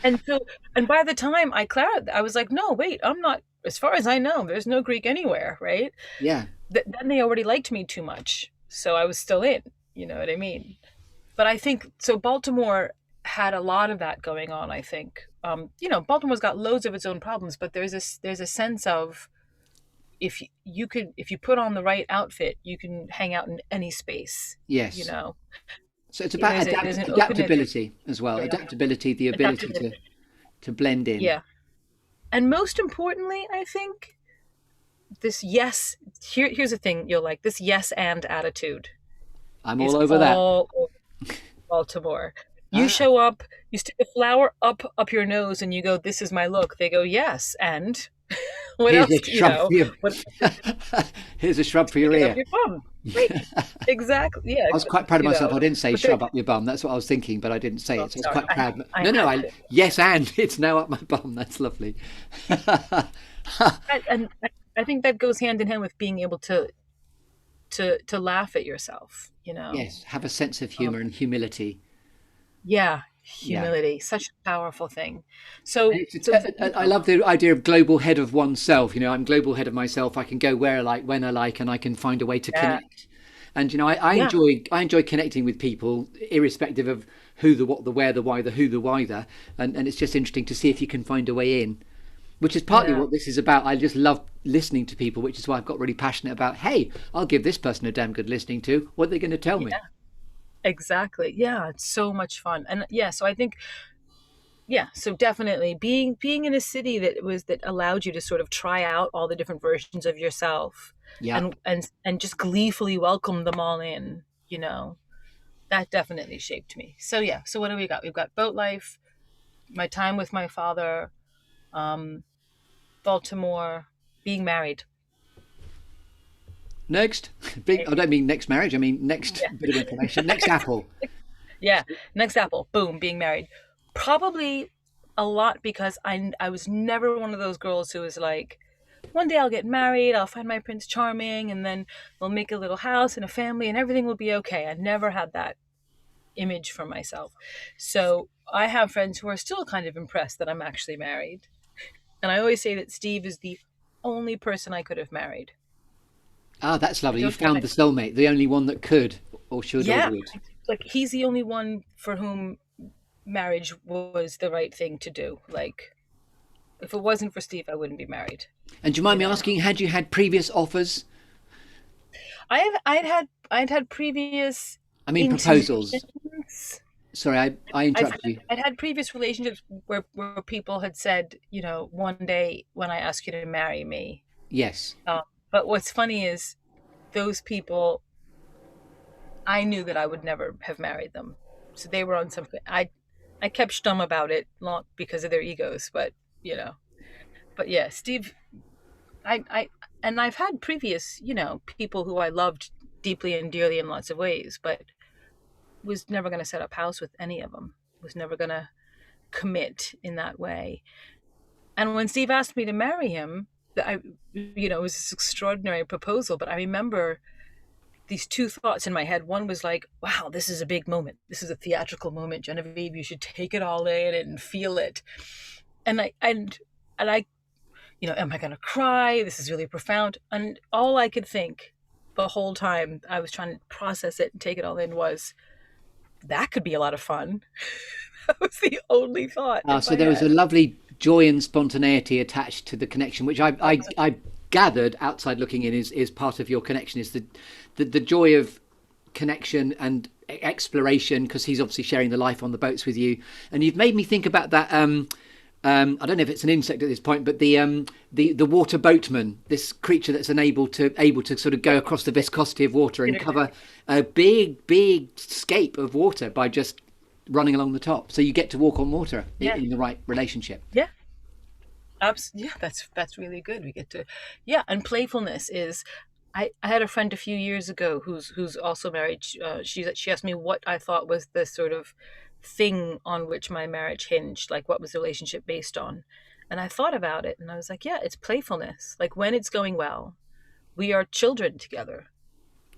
And so, and by the time I clarified, I was like, no, wait, I'm not, as far as I know, there's no Greek anywhere, right? Yeah. Then they already liked me too much. So I was still in, you know what I mean? But I think, so Baltimore had a lot of that going on, I think. Baltimore's got loads of its own problems, but there's a sense of, if you put on the right outfit, you can hang out in any space. You Yes. know, So it's about there's an openness. adaptability as well. Yeah, Adaptability, the ability adaptability. to blend in. Yeah, and most importantly, I think this yes. Here's the thing you'll like this yes and attitude I'm is all over that. all over Baltimore. You Ah, show up, you stick a flower up your nose, and you go, "This is my look." They go, "Yes," and what here's else? a shrub for your What here's a shrub for your stick it up ear. your bum? Right. Exactly. Yeah. I was quite proud of myself. I didn't say But they're, shrub up your bum. That's what I was thinking, but I didn't say oh, it. So I was sorry, quite proud. I No, no, had I to. yes, and it's now up my bum. That's lovely. And I think that goes hand in hand with being able to laugh at yourself. Yes, have a sense of Um, humor and humility. yeah, Yeah. humility, such a powerful thing. And So it's, so I love the idea of global head of oneself. I'm global head of myself. I can go where I like, when I like, and I can find a way to yeah, connect. And I yeah, enjoy connecting with people, irrespective of who, the what, the where, the why, the who, the why, the. And it's just interesting to see if you can find a way in, which is partly yeah, what this is about. I just love listening to people, which is why I've got really passionate about. Hey, I'll give this person a damn good listening to. What are they going to tell me? yeah, exactly. Yeah, it's so much fun. And yeah, so I think yeah, so definitely being in a city that allowed you to sort of try out all the different versions of yourself, Yeah. and just gleefully welcome them all in, that definitely shaped me. So yeah, so what do we got? We've got boat life, my time with my father, um, Baltimore, being married. Next, big. I don't mean next marriage. I mean next Yeah. bit of information. Next apple. Yeah. Next apple, boom, being married. Probably a lot because I was never one of those girls who was like, one day I'll get married, I'll find my Prince Charming, and then we'll make a little house and a family and everything will be okay. I never had that image for myself. So I have friends who are still kind of impressed that I'm actually married. And I always say that Steve is the only person I could have married. Ah, that's I lovely. You don't think found the soulmate, the only one that could, or should, or yeah, would. like he's the only one for whom marriage was the right thing to do. Like if it wasn't for Steve, I wouldn't be married, And do you mind you me know. asking, had you had previous offers? I'd had previous I mean, proposals. intimations. Sorry, I interrupted you. I'd had previous relationships where people had said, one day when I ask you to marry me. Yes. Uh, but what's funny is those people, I knew that I would never have married them. So they were on something. I kept stum about it, not because of their egos, but you know. But yeah, Steve, I and I've had previous, people who I loved deeply and dearly in lots of ways, but was never going to set up house with any of them. Was never going to commit in that way. And when Steve asked me to marry him, it was this extraordinary proposal. But I remember these two thoughts in my head. One was like, wow, this is a big moment. This is a theatrical moment, Genevieve. You should take it all in and feel it. And I, am I going to cry? This is really profound. And all I could think the whole time I was trying to process it and take it all in was, that could be a lot of fun. That was the only thought in So my there was a head. lovely joy and spontaneity attached to the connection, which I gathered outside looking in is part of your connection. Is the joy of connection and exploration, because he's obviously sharing the life on the boats with you, and you've made me think about that. I don't know if it's an insect at this point, but the water boatman, this creature that's able to sort of go across the viscosity of water and cover a big scape of water by just running along the top. So you get to walk on water Yeah, in the right relationship. yeah, yeah. That's really good. We get to, yeah, and playfulness is. I had a friend a few years ago who's also married. She asked me what I thought was the sort of thing on which my marriage hinged, like what was the relationship based on, and I thought about it, and I was like, yeah, it's playfulness. Like when it's going well, we are children together,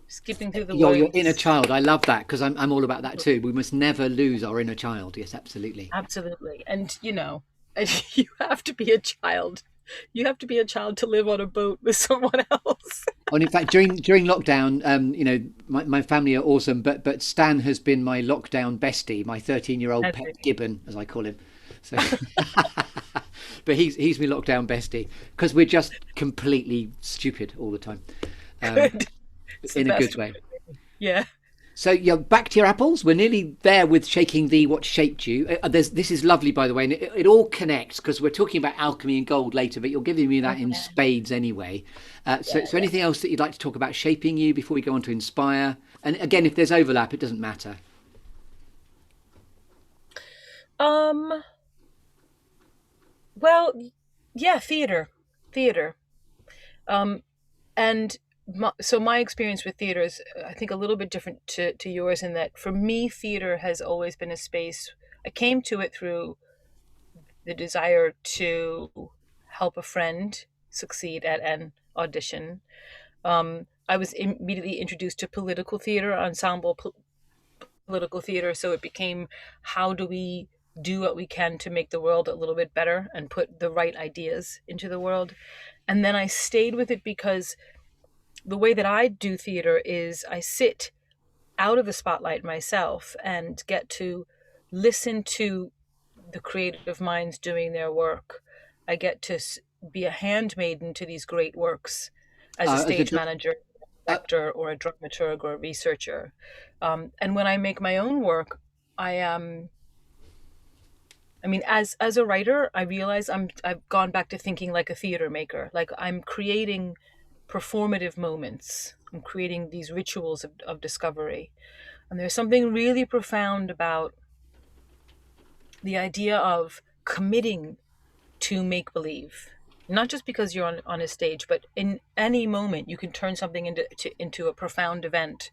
skipping through the Your inner woods. child. I love that, because I'm all about that too. We must never lose our inner child. Yes, absolutely. Absolutely. And, you have to be a child. You have to be a child to live on a boat with someone else. And in fact, during lockdown, my family are awesome, but Stan has been my lockdown bestie, my 13-year-old That's pet it. gibbon, as I call him. So, but he's my lockdown bestie, because we're just completely stupid all the time, um, Good. It's the in a best good way way. to be. Yeah. So yeah, back to your apples. We're nearly there with shaking the what shaped you. This is lovely, by the way, and it all connects, because we're talking about alchemy and gold later, but you're giving me that in Okay. spades anyway. So, Yeah, so yeah. anything else that you'd like to talk about shaping you before we go on to inspire? And again, if there's overlap, it doesn't matter. Um, well, yeah, theater. Theater. Um, and so my experience with theater is, I think, a little bit different to yours in that for me, theater has always been a space. I came to it through the desire to help a friend succeed at an audition. I was immediately introduced to political theater, ensemble political theater, so it became, how do we do what we can to make the world a little bit better and put the right ideas into the world. And then I stayed with it because the way that I do theater is I sit out of the spotlight myself and get to listen to the creative minds doing their work. I get to be a handmaiden to these great works as a As a stage manager, uh, director, or a dramaturg or a researcher. And when I make my own work, I am I mean, as a writer, I realize I've gone back to thinking like a theater maker. Like I'm creating performative moments. I'm creating these rituals of discovery. And there's something really profound about the idea of committing to make believe. Not just because you're on a stage, but in any moment you can turn something into a profound event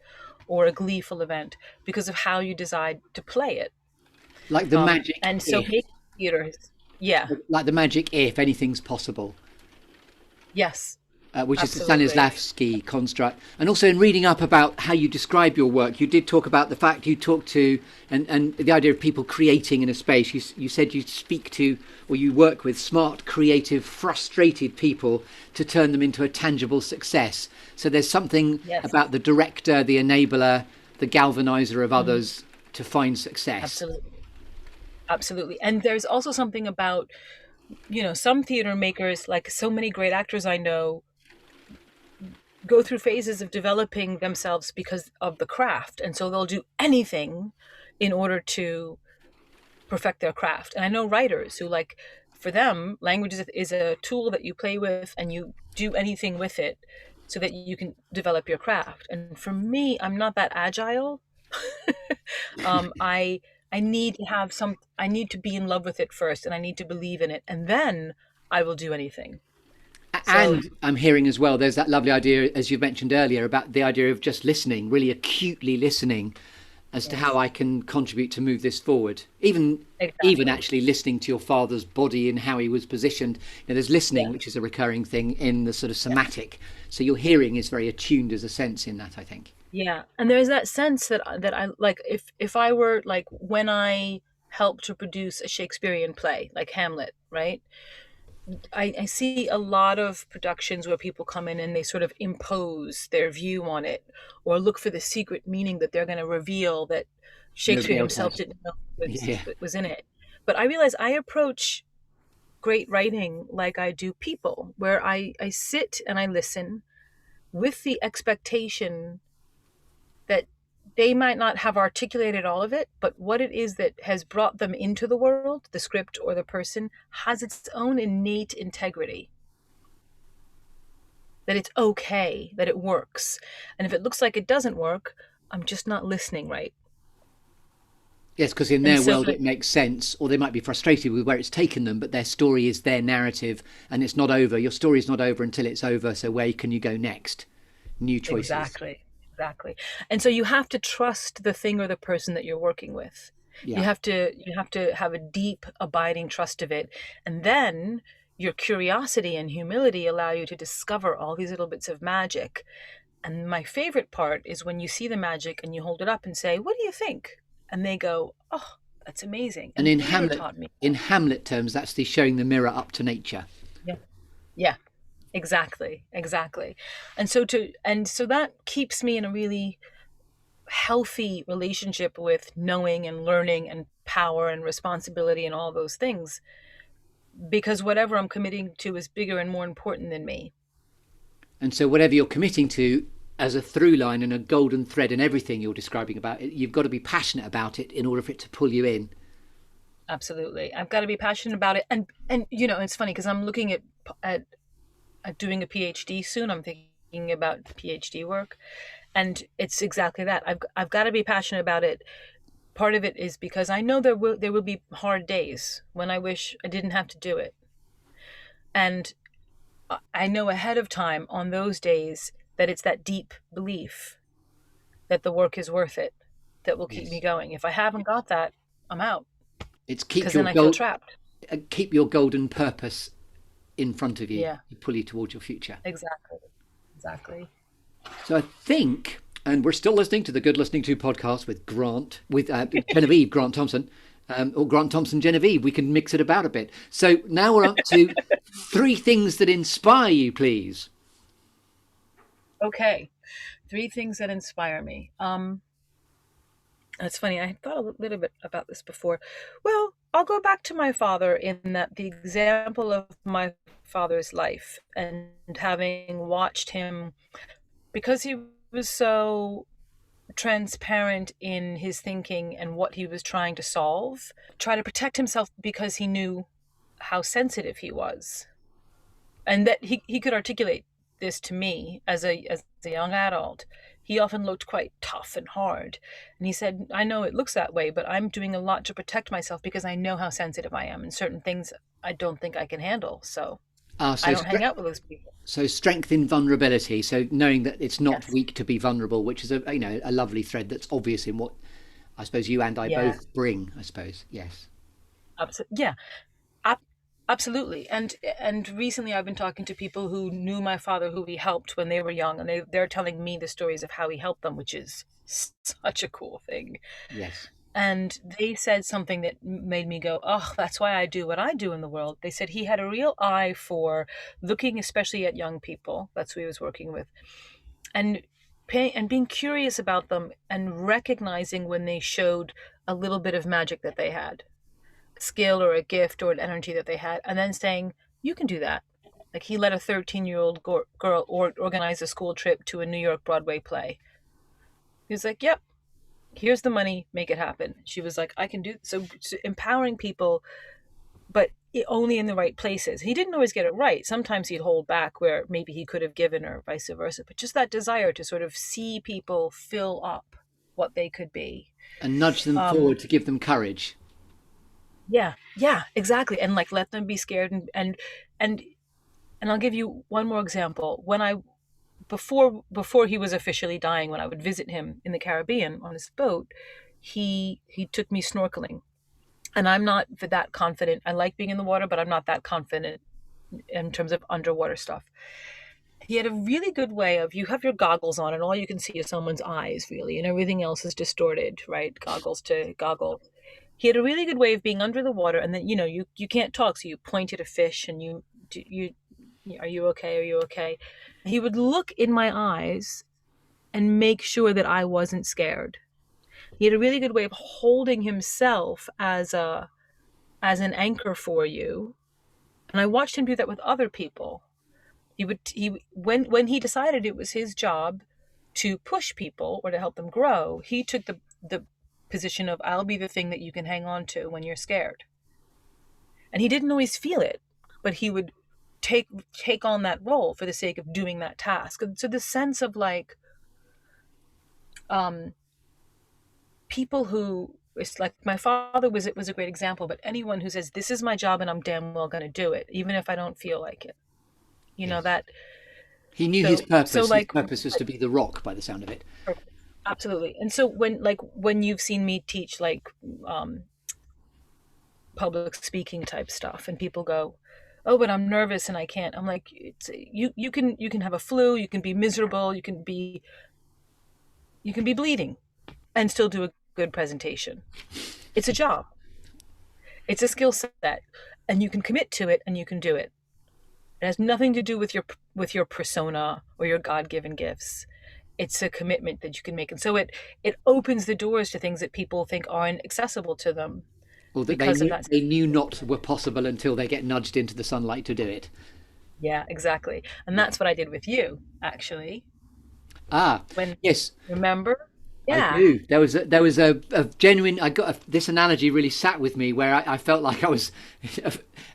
or a gleeful event because of how you decide to play it. Like the magic And so if, making theater yeah, like the magic if anything's possible. yes, Which is the absolutely. Stanislavski construct. And also in reading up about how you describe your work, you did talk about the fact you talk to, and the idea of people creating in a space. You said you speak to, or you work with smart, creative, frustrated people to turn them into a tangible success. So there's something Yes. about the director, the enabler, the galvanizer of Mhm. others to find success. Absolutely. Absolutely. And there's also something about, some theater makers, like so many great actors I know, go through phases of developing themselves because of the craft. And so they'll do anything in order to perfect their craft. And I know writers who, like, for them, language is a tool that you play with and you do anything with it so that you can develop your craft. And for me, I'm not that agile. I need to have I need to be in love with it first and I need to believe in it and then I will do anything. So And I'm hearing as well, there's that lovely idea, as you mentioned earlier, about the idea of just listening, really acutely listening as to how yes, I can contribute to move this forward. Even exactly. actually listening to your father's body and how he was positioned. There's listening, Yeah. which is a recurring thing in the sort of Yeah. somatic. So your hearing is very attuned as a sense in that, I think. Yeah. And there's that sense that I like if I were like when I helped to produce a Shakespearean play like Hamlet, right? I see a lot of productions where people come in and they sort of impose their view on it or look for the secret meaning that they're going to reveal that Shakespeare Nobody else himself has. didn't know Yeah. was in it. But I realize I approach great writing like I do people, where I sit and I listen with the expectation that they might not have articulated all of it, but what it is that has brought them into the world, the script or the person, has its own innate integrity. That it's okay, that it works. And if it looks like it doesn't work, I'm just not listening right. Yes, because in And their so, world it makes sense, or they might be frustrated with where it's taken them, but their story is their narrative and it's not over. Your story is not over until it's over. So where can you go next? New choices. exactly, exactly. And so you have to trust the thing or the person that you're working with. Yeah. You have to have a deep, abiding trust of it. And then your curiosity and humility allow you to discover all these little bits of magic. And my favorite part is when you see the magic and you hold it up and say, "What do you think?" And they go, "Oh, that's amazing." And And theater taught me In that. Hamlet terms, that's the showing the mirror up to nature. Yeah. Yeah, exactly. Exactly. And so that keeps me in a really healthy relationship with knowing and learning and power and responsibility and all those things because whatever I'm committing to is bigger and more important than me. And so, whatever you're committing to as a through line and a golden thread in everything you're describing about it, you've got to be passionate about it in order for it to pull you in. Absolutely. I've got to be passionate about it. And it's funny because I'm looking at doing a PhD soon. I'm thinking about PhD work and it's exactly that. I've got to be passionate about it. Part of it is because I know there will be hard days when I wish I didn't have to do it. And I know ahead of time on those days that it's that deep belief that the work is worth it that will keep me Yes. going. If I haven't got that, I'm out It's because then I feel trapped. keep your golden purpose in front of you Yeah, to pull you towards your future. exactly. Exactly. So I think, and we're still listening to the Good Listening To podcast with Genevieve Grant-Thompson, or Grant-Thompson Genevieve. We can mix it about a bit. So now we're up to three things that inspire you, please. Okay. Three things that inspire me. It's funny. I thought a little bit about this before. Well, I'll go back to my father in that the example of my father's life and having watched him because he was so transparent in his thinking and what he was trying to solve, try to protect himself because he knew how sensitive he was. And that he could articulate this to me as a young adult. He often looked quite tough and hard. And he said, I know it looks that way, but I'm doing a lot to protect myself because I know how sensitive I am and certain things I don't think I can handle. So Ah, I so don't hang out with those people. so strength in vulnerability. So knowing that it's not Yes. weak to be vulnerable, which is a lovely thread that's obvious in what I suppose you and I Yeah. both bring. I suppose yes. Yeah. Ab- Absolutely. And recently I've been talking to people who knew my father, who he helped when they were young, and they're telling me the stories of how he helped them, which is such a cool thing. Yes. And they said something that made me go, oh, that's why I do what I do in the world. They said he had a real eye for looking especially at young people. That's who he was working with. And and being curious about them and recognizing when they showed a little bit of magic that they had, skill or a gift or an energy that they had, and then saying, you can do that. Like he let a 13-year-old girl organize a school trip to a New York Broadway play. He was like, yep, here's the money, make it happen. She was like, I can do so empowering people, but only in the right places. He didn't always get it right. Sometimes he'd hold back where maybe he could have given, or vice versa. But just that desire to sort of see people fill up what they could be. And nudge them Um, forward to give them courage. yeah, yeah, exactly. And like let them be scared and and I'll give you one more example. When I before he was officially dying, when I would visit him in the Caribbean on his boat, he took me snorkeling. And I'm not that confident. I like being in the water, but I'm not that confident in terms of underwater stuff. He had a really good way of, you have your goggles on and all you can see is someone's eyes really, and everything else is distorted, right? Goggles to goggles. He had a really good way of being under the water, and then you can't talk, so you point at a fish and you are you okay? Are you okay? He would look in my eyes and make sure that I wasn't scared. He had a really good way of holding himself as an anchor for you. And I watched him do that with other people. He when he decided it was his job to push people or to help them grow, he took the position of, I'll be the thing that you can hang on to when you're scared. And he didn't always feel it, but he would take on that role for the sake of doing that task. And so the sense of like um people who, it's like my father was a great example, but anyone who says this is my job and I'm damn well going to do it even if I don't feel like it, Yes. that. He knew his So purpose. His like, purpose was to be the rock, by the sound of it. absolutely. And so when you've seen me teach like um public speaking type stuff and people go, oh, but I'm nervous and I can't, I'm like, you can have a flu, you can be miserable, you can be bleeding and still do a good presentation. It's a job, it's a skill set, and you can commit to it and you can do it. It has nothing to do with your persona or your God-given gifts. It's a commitment that you can make, and so it opens the doors to things that people think aren't accessible to them Or that because of that. they knew not were possible until they get nudged into the sunlight to do it. Yeah, exactly. And Yeah. that's what I did with you, actually. Ah, When, yes. remember? I Yeah. do. There was a genuine. This analogy really sat with me where I felt like I was.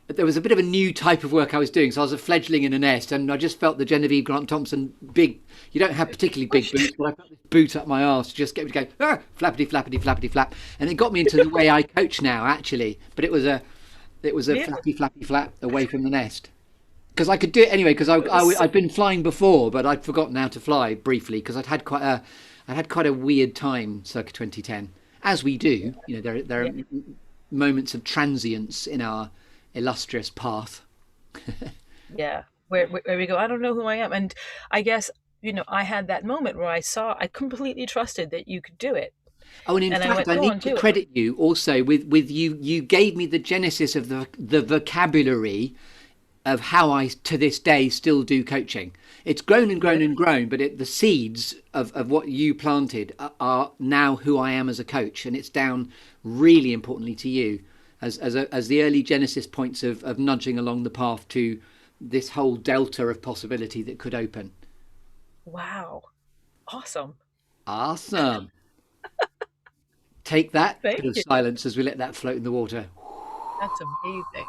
There was a bit of a new type of work I was doing, so I was a fledgling in a nest, and I just felt the Genevieve Grant-Thompson big. You don't have particularly big boots, but I felt this boot up my arse to just get me to go flappity flappity flappity flap, and it got me into the way I coach now actually. But it was a Really? flappy flappy flap away from the nest. Because I could do it anyway. Because It was, I'd been flying before, but I'd forgotten how to fly briefly. Because I'd had quite a weird time circa 2010, as we do. There are yeah, moments of transience in our illustrious path. yeah. Where we go, I don't know who I am. And I guess, I had that moment where I completely trusted that you could do it. Oh, and in And I fact, went, I go need on, to do it. credit you also with you. You gave me the genesis of the vocabulary of how I to this day still do coaching. It's grown and grown Really? and grown, but the seeds of what you planted are now who I am as a coach, and it's down really importantly to you as the early genesis points of nudging along the path to this whole delta of possibility that could open. Wow. Awesome. Awesome. Take that Thank bit of you. silence as we let that float in the water. That's amazing.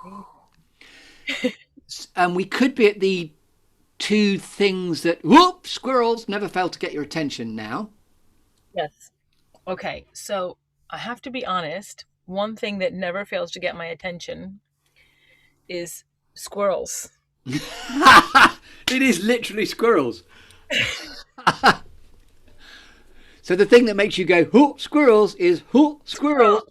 That's amazing. And we could be at the two things that, whoop, squirrels never fail to get your attention now. Yes. Okay. So I have to be honest. One thing that never fails to get my attention is squirrels. It is literally squirrels. So the thing that makes you go, whoop, squirrels is whoop, squirrels.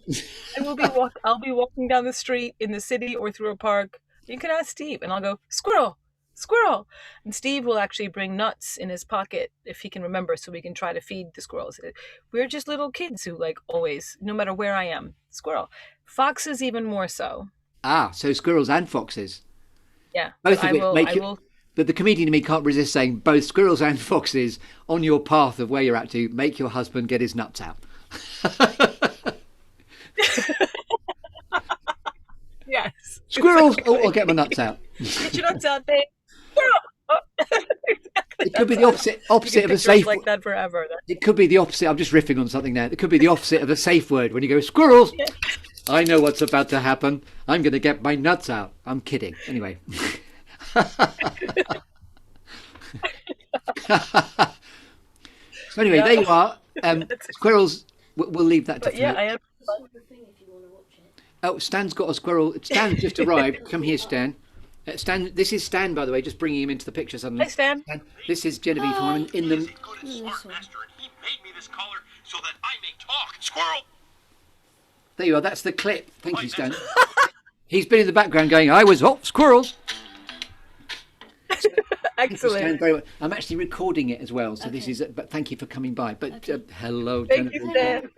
I'll be walking down the street in the city or through a park. You can ask Steve, and I'll go squirrel, squirrel, and Steve will actually bring nuts in his pocket if he can remember, so we can try to feed the squirrels. We're just little kids who like always, no matter where I am, squirrel. Foxes even more so. Ah, so squirrels and foxes. Yeah, but Both of which I make it. will. But the comedian in me can't resist saying both squirrels and foxes on your path of where you're at to make your husband get his nuts out. Yes, Squirrels! Oh, exactly. I'll get my nuts out. Get your nuts out there. Squirrel! Oh, exactly. It could be That's the how you opposite can of a picture us safe. like that forever. It could be the opposite. I'm just riffing on something there. It could be the opposite of a safe word when you go squirrels. Yeah. I know what's about to happen. I'm going to get my nuts out. I'm kidding. Anyway. So anyway, there you are. Squirrels. We'll leave that to But yeah, float. I am. Oh, Stan's got a squirrel. Stan's just arrived. Come here, Stan. Stan, this is Stan, by the way, just bringing him into the picture Hi, suddenly. Stan. Stan, this is Genevieve from in the. There you are. That's the clip. Thank you, Stan. He's been in the background going, "I was squirrels." Thank you, Stan, Excellent. very well. I'm actually recording it as well, so this is. But thank you for coming by. But hello, Thank you, Genevieve. Stan.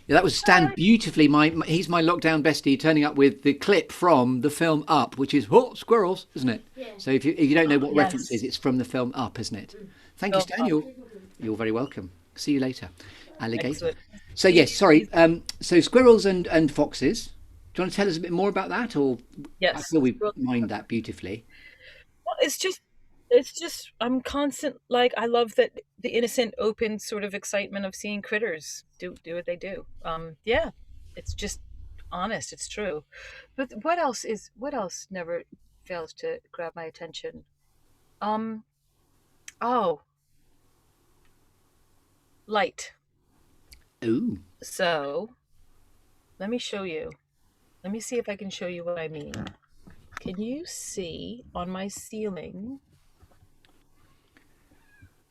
Yeah, that was Stan beautifully. He's my lockdown bestie, turning up with the clip from the film Up, which is squirrels, isn't it? Yeah. So if you don't know what reference Yes. is, it's from the film Up, isn't it? Thank you, Stan. You're very welcome. See you later, alligator. Excellent. So yes, sorry. So squirrels and foxes. Do you want to tell us a bit more about that, or I Yes. feel we mined that beautifully. Well, it's just, I'm constant, like, I love that the innocent, open sort of excitement of seeing critters do what they do. Yeah, it's just honest. It's true. But what else never fails to grab my attention? Um, oh, light. Ooh, So let me show you. Let me see if I can show you what I mean. Can you see on my ceiling?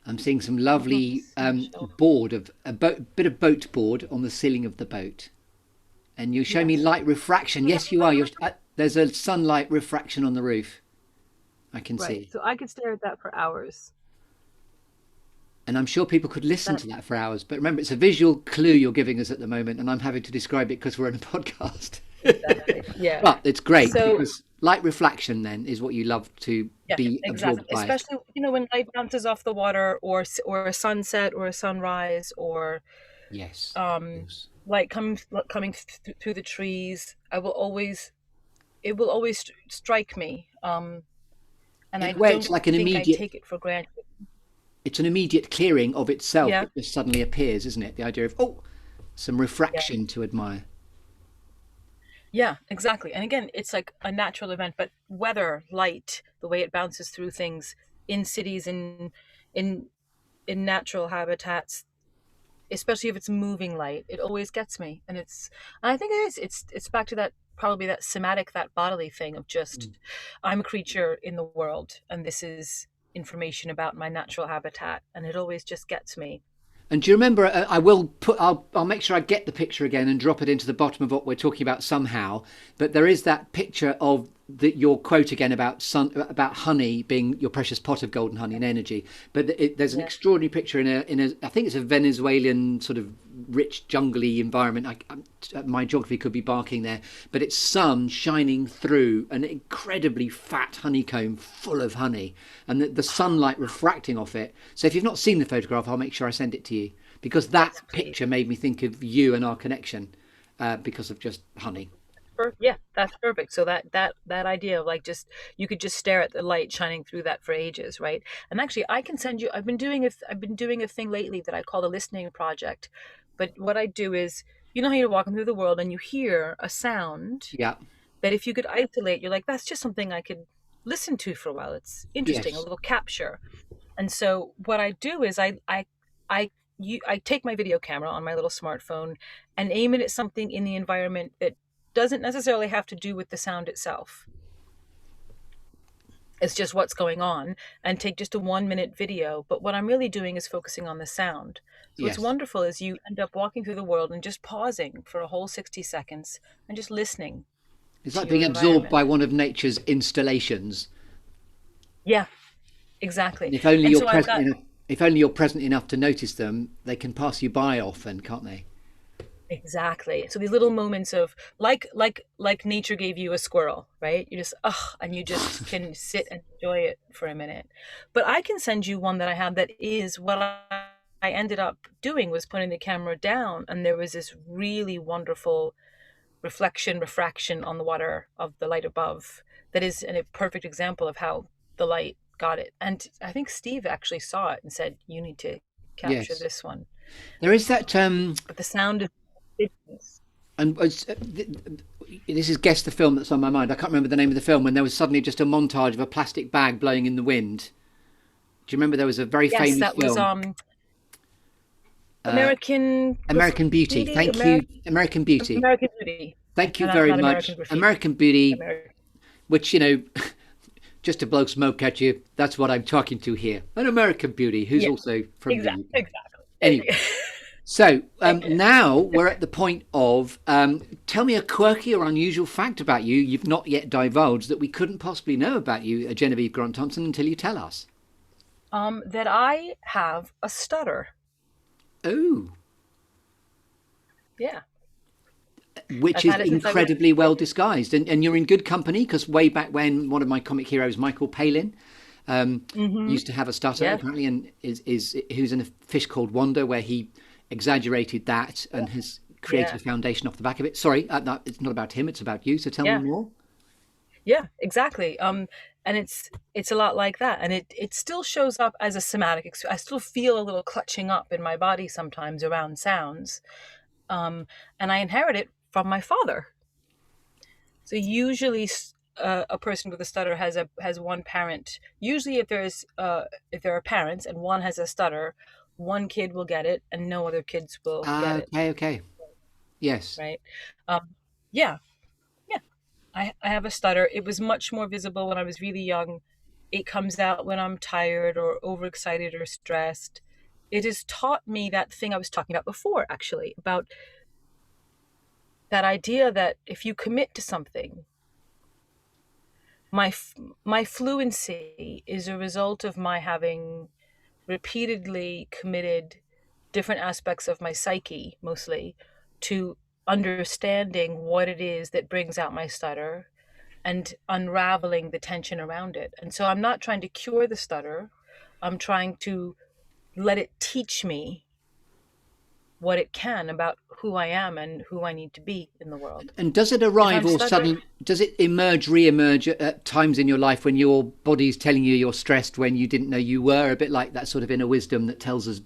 I'm seeing some lovely board of a bit of boat board on the ceiling of the boat, and you show me light refraction. Yes, you are. There's a sunlight refraction on the roof. I can see. So I could stare at that for hours. And I'm sure people could listen to that for hours. But remember, it's a visual clue you're giving us at the moment, and I'm having to describe it because we're in a podcast. Exactly. Yeah. But it's great So because light reflection then is what you love to yeah, be exactly. absorbed by. Especially when light bounces off the water, or a sunset, or a sunrise, or Yes. um, light coming through the trees. It will always strike me. And I Where it's don't like an think I immediate, take it for granted. it's an immediate clearing of itself Yeah. that just suddenly appears, isn't it? The idea of some Yeah. refraction to admire. Yeah, exactly. And again, it's like a natural event, but weather, light, the way it bounces through things in cities, in in natural habitats, especially if it's moving light, it always gets me. And I think it is. It's back to that, probably that somatic, that bodily thing of just, I'm a creature in the world, and this is information about my natural habitat, and it always just gets me. And do you remember? I'll make sure I get the picture again and drop it into the bottom of what we're talking about somehow. But there is that picture of your quote again about honey being your precious pot of golden honey and energy. But there's an Yeah. extraordinary picture in a I think it's a Venezuelan sort of rich jungly environment. My geography could be barking there, but it's sun shining through an incredibly fat honeycomb full of honey, and the sunlight refracting off it. So if you've not seen the photograph, I'll make sure I send it to you because that Yes, please. picture made me think of you and our connection because of just honey. Yeah, that's perfect. So that idea of like just you could just stare at the light shining through that for ages, right? And actually, I can send you. I've been doing a thing lately that I call the listening project. But what I do is, you know how you're walking through the world and you hear a sound Yeah. that if you could isolate, you're like, that's just something I could listen to for a while. It's interesting, a Yes. little capture. And so what I do is I I take my video camera on my little smartphone and aim it at something in the environment that doesn't necessarily have to do with the sound itself. It's just what's going on, and take just a 1 minute video. But what I'm really doing is focusing on the sound. So what's Yes. wonderful is you end up walking through the world and just pausing for a whole 60 seconds and just listening It's to like your being absorbed environment. by one of nature's installations. Yeah, exactly. And if only And you're so I've present got enough, if only you're present enough to notice them, they can pass you by often, can't they? exactly. So these little moments of like nature gave you a squirrel, right? You just and you just can sit and enjoy it for a minute. But I can send you one that I have that is what I ended up doing was putting the camera down, and there was this really wonderful refraction on the water of the light above that is a perfect example of how the light got it. And I think Steve actually saw it and said, "You need to capture Yes. this one." There is that. But the sound is And this is Guess the Film that's on my mind. I can't remember the name of the film when there was suddenly just a montage of a plastic bag blowing in the wind. Do you remember there was a very yes, famous that was film, American American Beauty? Graffiti, Thank you, American Beauty. American Beauty. Thank you Not very not American much. Graffiti. American Beauty, American. which, just to blow smoke at you, that's what I'm talking to here. An American Beauty who's Yeah, also from the exactly, UK. Anyway, exactly. so now we're at the point of tell me a quirky or unusual fact about you you've not yet divulged that we couldn't possibly know about you, Genevieve Grant-Thompson, until you tell us. That I have a stutter. Oh, Yeah, which I've is had it since I was incredibly a well kid. disguised. And you're in good company because way back when, one of my comic heroes, Michael Palin, Mm-hmm. used to have a stutter Yes. apparently, and is who's in a fish called Wanda, where he exaggerated that and has created Yeah. a foundation off the back of it. Sorry, no, it's not about him; it's about you. So tell me Yeah. more. Yeah. Exactly. And it's a lot like that, and it still shows up as a somatic. I still feel a little clutching up in my body sometimes around sounds. And I inherit it from my father. So usually, a person with a stutter has one parent. Usually, if there are parents and one has a stutter, one kid will get it and no other kids will get Ah, it. okay, okay, yes. Right? Yeah, yeah. I have a stutter. It was much more visible when I was really young. It comes out when I'm tired or overexcited or stressed. It has taught me that thing I was talking about before, actually, about that idea that if you commit to something, my my fluency is a result of my having repeatedly committed different aspects of my psyche, mostly, to understanding what it is that brings out my stutter and unraveling the tension around it. And so I'm not trying to cure the stutter. I'm trying to let it teach me what it can about who I am and who I need to be in the world. And does it If arrive I'm or stuttering, suddenly does it emerge, re-emerge at times in your life when your body's telling you you're stressed when you didn't know you were? A bit like that sort of inner wisdom that tells us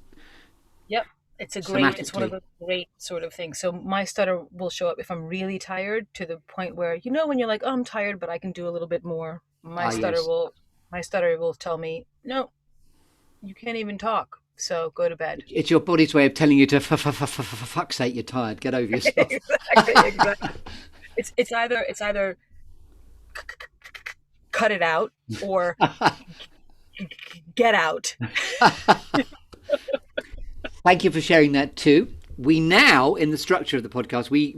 yep, it's one of somatically. the great sort of things. So my stutter will show up if I'm really tired, to the point where, when you're like, oh, I'm tired, but I can do a little bit more. Ah, yes. My stutter will tell me, no, you can't even talk. So go to bed. It's your body's way of telling you to for fuck's sake, you're tired. Get over yourself. Exactly, exactly. It's either cut it out or get out. Thank you for sharing that too. We now, in the structure of the podcast, we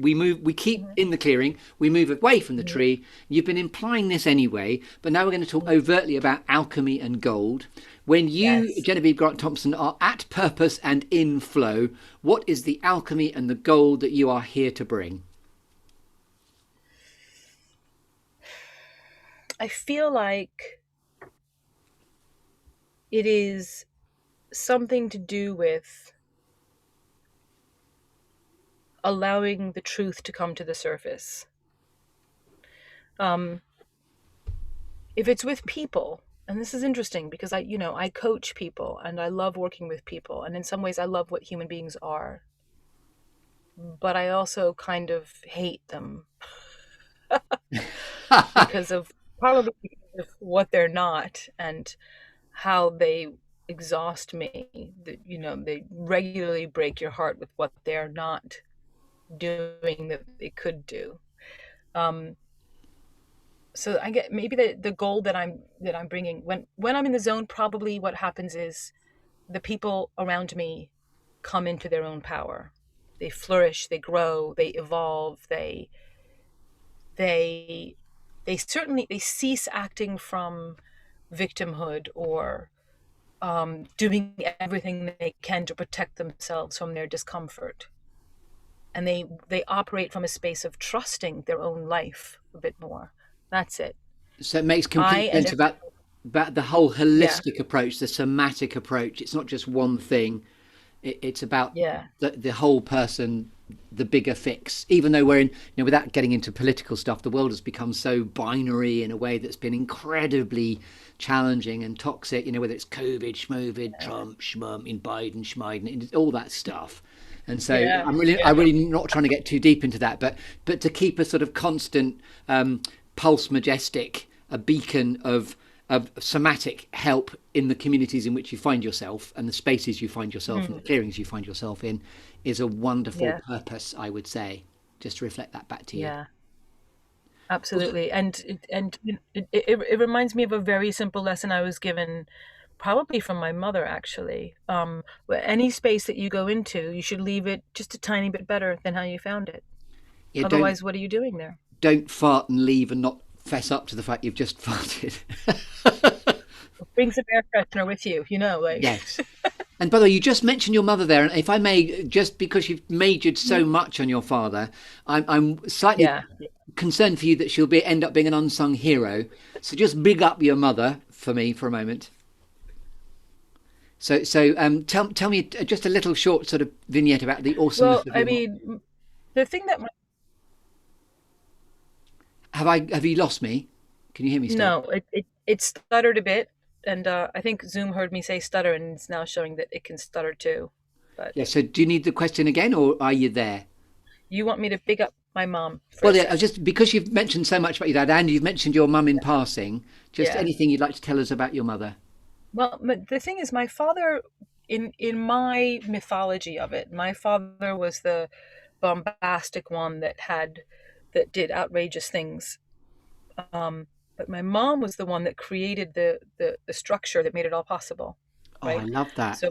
keep in the clearing, we move away from the tree. You've been implying this anyway, but now we're going to talk overtly about alchemy and gold. When you, Yes. Genevieve Grant-Thompson, are at purpose and in flow, what is the alchemy and the gold that you are here to bring? I feel like it is something to do with allowing the truth to come to the surface. Um, if it's with people, and this is interesting because I coach people and I love working with people, and in some ways I love what human beings are, but I also kind of hate them because of probably because of what they're not and how they exhaust me. They regularly break your heart with what they're not doing that they could do. Um, so I get maybe the goal that I'm bringing when I'm in the zone. Probably what happens is the people around me come into their own power. They flourish, they grow, they evolve, they they cease acting from victimhood or doing everything they can to protect themselves from their discomfort, and they operate from a space of trusting their own life a bit more. That's it. So it makes I complete and sense every about the whole Yeah, holistic approach, the somatic approach. It's not just one thing. It's about yeah, the whole person, the bigger fix. Even though we're in, without getting into political stuff, the world has become so binary in a way that's been incredibly challenging and toxic. Whether it's COVID, schmovid, Trump, schmum, in Biden, schmiden, all that stuff. And so yeah, I'm yeah. really not trying to get too deep into that, but to keep a sort of constant pulse majestic, a beacon of somatic help in the communities in which you find yourself and the spaces you find yourself and the Mhm. clearings you find yourself in is a wonderful Yeah, purpose, I would say, just to reflect that back to you. yeah, Also, absolutely. And it reminds me of a very simple lesson I was given, probably from my mother, actually. Where any space that you go into, you should leave it just a tiny bit better than how you found it. yeah, Otherwise, what are you doing there? don't fart and leave and not fess up to the fact you've just farted. Bring some air freshener with you, like. Yes. And by the way, you just mentioned your mother there, and if I may, just because you've majored so much on your father, I'm slightly Yeah. concerned for you that she'll end up being an unsung hero. So just big up your mother for me for a moment. So tell me just a little short sort of vignette about the awesomeness Well, of I your mom. mean, the thing that Have you lost me? Can you hear me still? no, it stuttered a bit, and I think Zoom heard me say stutter, and it's now showing that it can stutter too. But Yeah. So do you need the question again, or are you there? you want me to big up my mom Well, first? yeah, I was just because you've mentioned so much about your dad and you've mentioned your mum in passing. Just Yeah. anything you'd like to tell us about your mother? Well, but the thing is, my father, in my mythology of it, my father was the bombastic one that did outrageous things. But my mom was the one that created the structure that made it all possible, Oh, I right? love that. So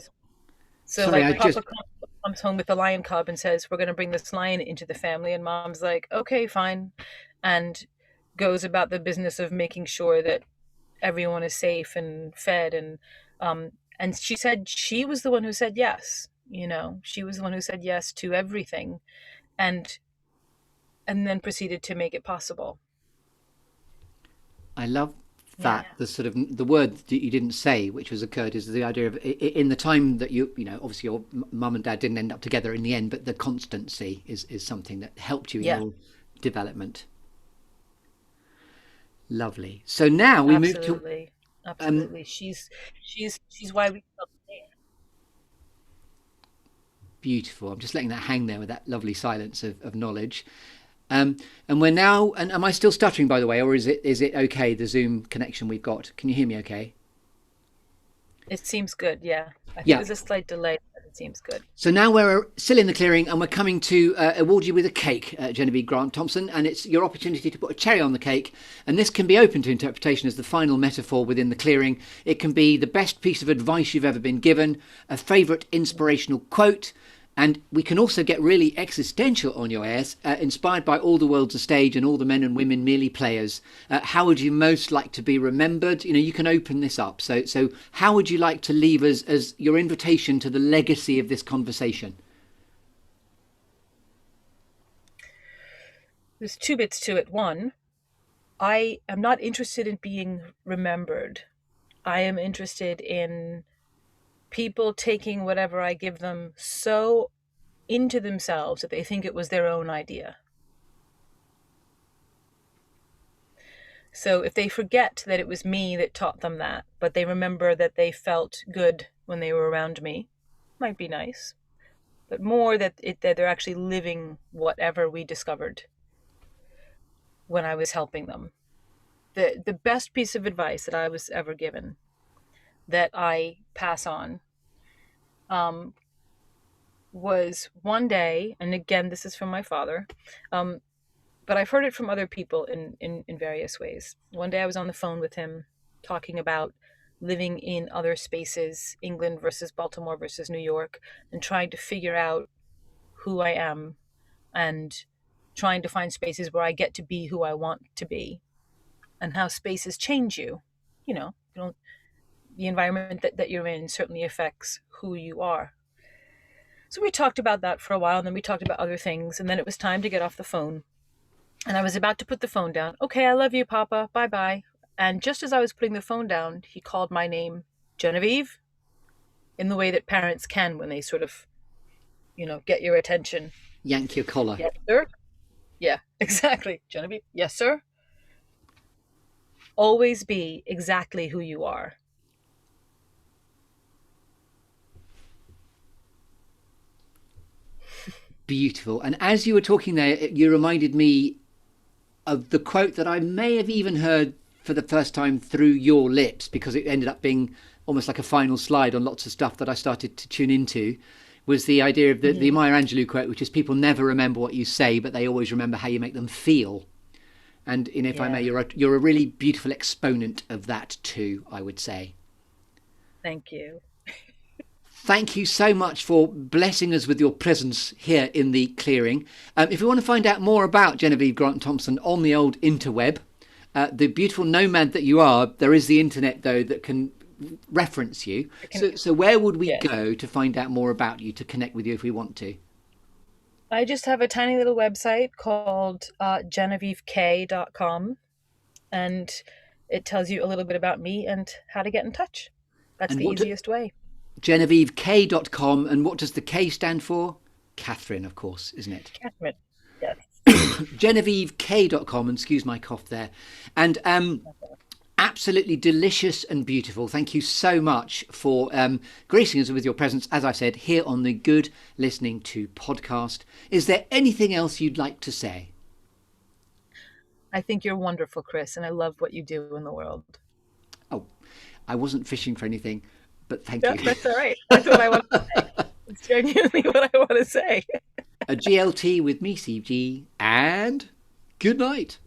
so Sorry, like I just Papa comes home with the lion cub and says, "We're going to bring this lion into the family," and Mom's like, "Okay, fine," and goes about the business of making sure that everyone is safe and fed and she said she was the one who said yes. She was the one who said yes to everything and then proceeded to make it possible. I love Yeah. that the sort of the word that you didn't say, which was occurred, is the idea of in the time that obviously your mum and dad didn't end up together in the end, but the constancy is something that helped you in Yeah, your development. Lovely. So now we move to absolutely. um, Absolutely. She's why we felt beautiful. I'm just letting that hang there with that lovely silence of knowledge. And we're now. And am I still stuttering, by the way, or is it okay? The Zoom connection we've got. Can you hear me? Okay. it seems good. Yeah. I think Yeah. there's a slight delay, but it seems good. So now we're still in the clearing, and we're coming to award you with a cake, Genevieve Grant-Thompson, and it's your opportunity to put a cherry on the cake. And this can be open to interpretation as the final metaphor within the clearing. It can be the best piece of advice you've ever been given, a favourite inspirational quote, and we can also get really existential on your airs, inspired by all the world's a stage and all the men and women merely players. How would you most like to be remembered? You can open this up. So how would you like to leave us as your invitation to the legacy of this conversation? There's two bits to it. One, I am not interested in being remembered. I am interested in people taking whatever I give them so into themselves that they think it was their own idea. So if they forget that it was me that taught them that, but they remember that they felt good when they were around me, might be nice. But more that they're actually living whatever we discovered when I was helping them. The best piece of advice that I was ever given that I pass on um, was one day, and again, this is from my father, um, but I've heard it from other people in various ways. One day I was on the phone with him talking about living in other spaces, England versus Baltimore versus New York, and trying to figure out who I am and trying to find spaces where I get to be who I want to be and how spaces change you. You don't, the environment that you're in certainly affects who you are. So we talked about that for a while, and then we talked about other things, and then it was time to get off the phone. And I was about to put the phone down. Okay, I love you, Papa. Bye bye. And just as I was putting the phone down, he called my name, Genevieve, in the way that parents can when they sort of, get your attention. Yank your collar. Yes, sir. Yeah, exactly. Genevieve. Yes, sir. Always be exactly who you are. Beautiful. And as you were talking there, you reminded me of the quote that I may have even heard for the first time through your lips, because it ended up being almost like a final slide on lots of stuff that I started to tune into, was the idea of the Maya Angelou quote, which is people never remember what you say, but they always remember how you make them feel. And if I may, you're a really beautiful exponent of that too, I would say. Thank you. Thank you so much for blessing us with your presence here in the clearing. If you want to find out more about Genevieve Grant-Thompson on the old interweb, the beautiful nomad that you are, there is the internet, though, that can reference you. So where would we go to find out more about you, to connect with you if we want to? I just have a tiny little website called GenevieveK.com, and it tells you a little bit about me and how to get in touch. That's the easiest way. GenevieveK.com, and what does the K stand for? Catherine, of course, isn't it? Catherine, yes. GenevieveK.com, and excuse my cough there. And absolutely delicious and beautiful. Thank you so much for gracing us with your presence, as I said, here on the Good Listening To podcast. Is there anything else you'd like to say? I think you're wonderful, Chris, and I love what you do in the world. Oh, I wasn't fishing for anything, but thank you. That's all right. That's what I want to say. It's genuinely what I want to say. A GLT with me, CG, and good night.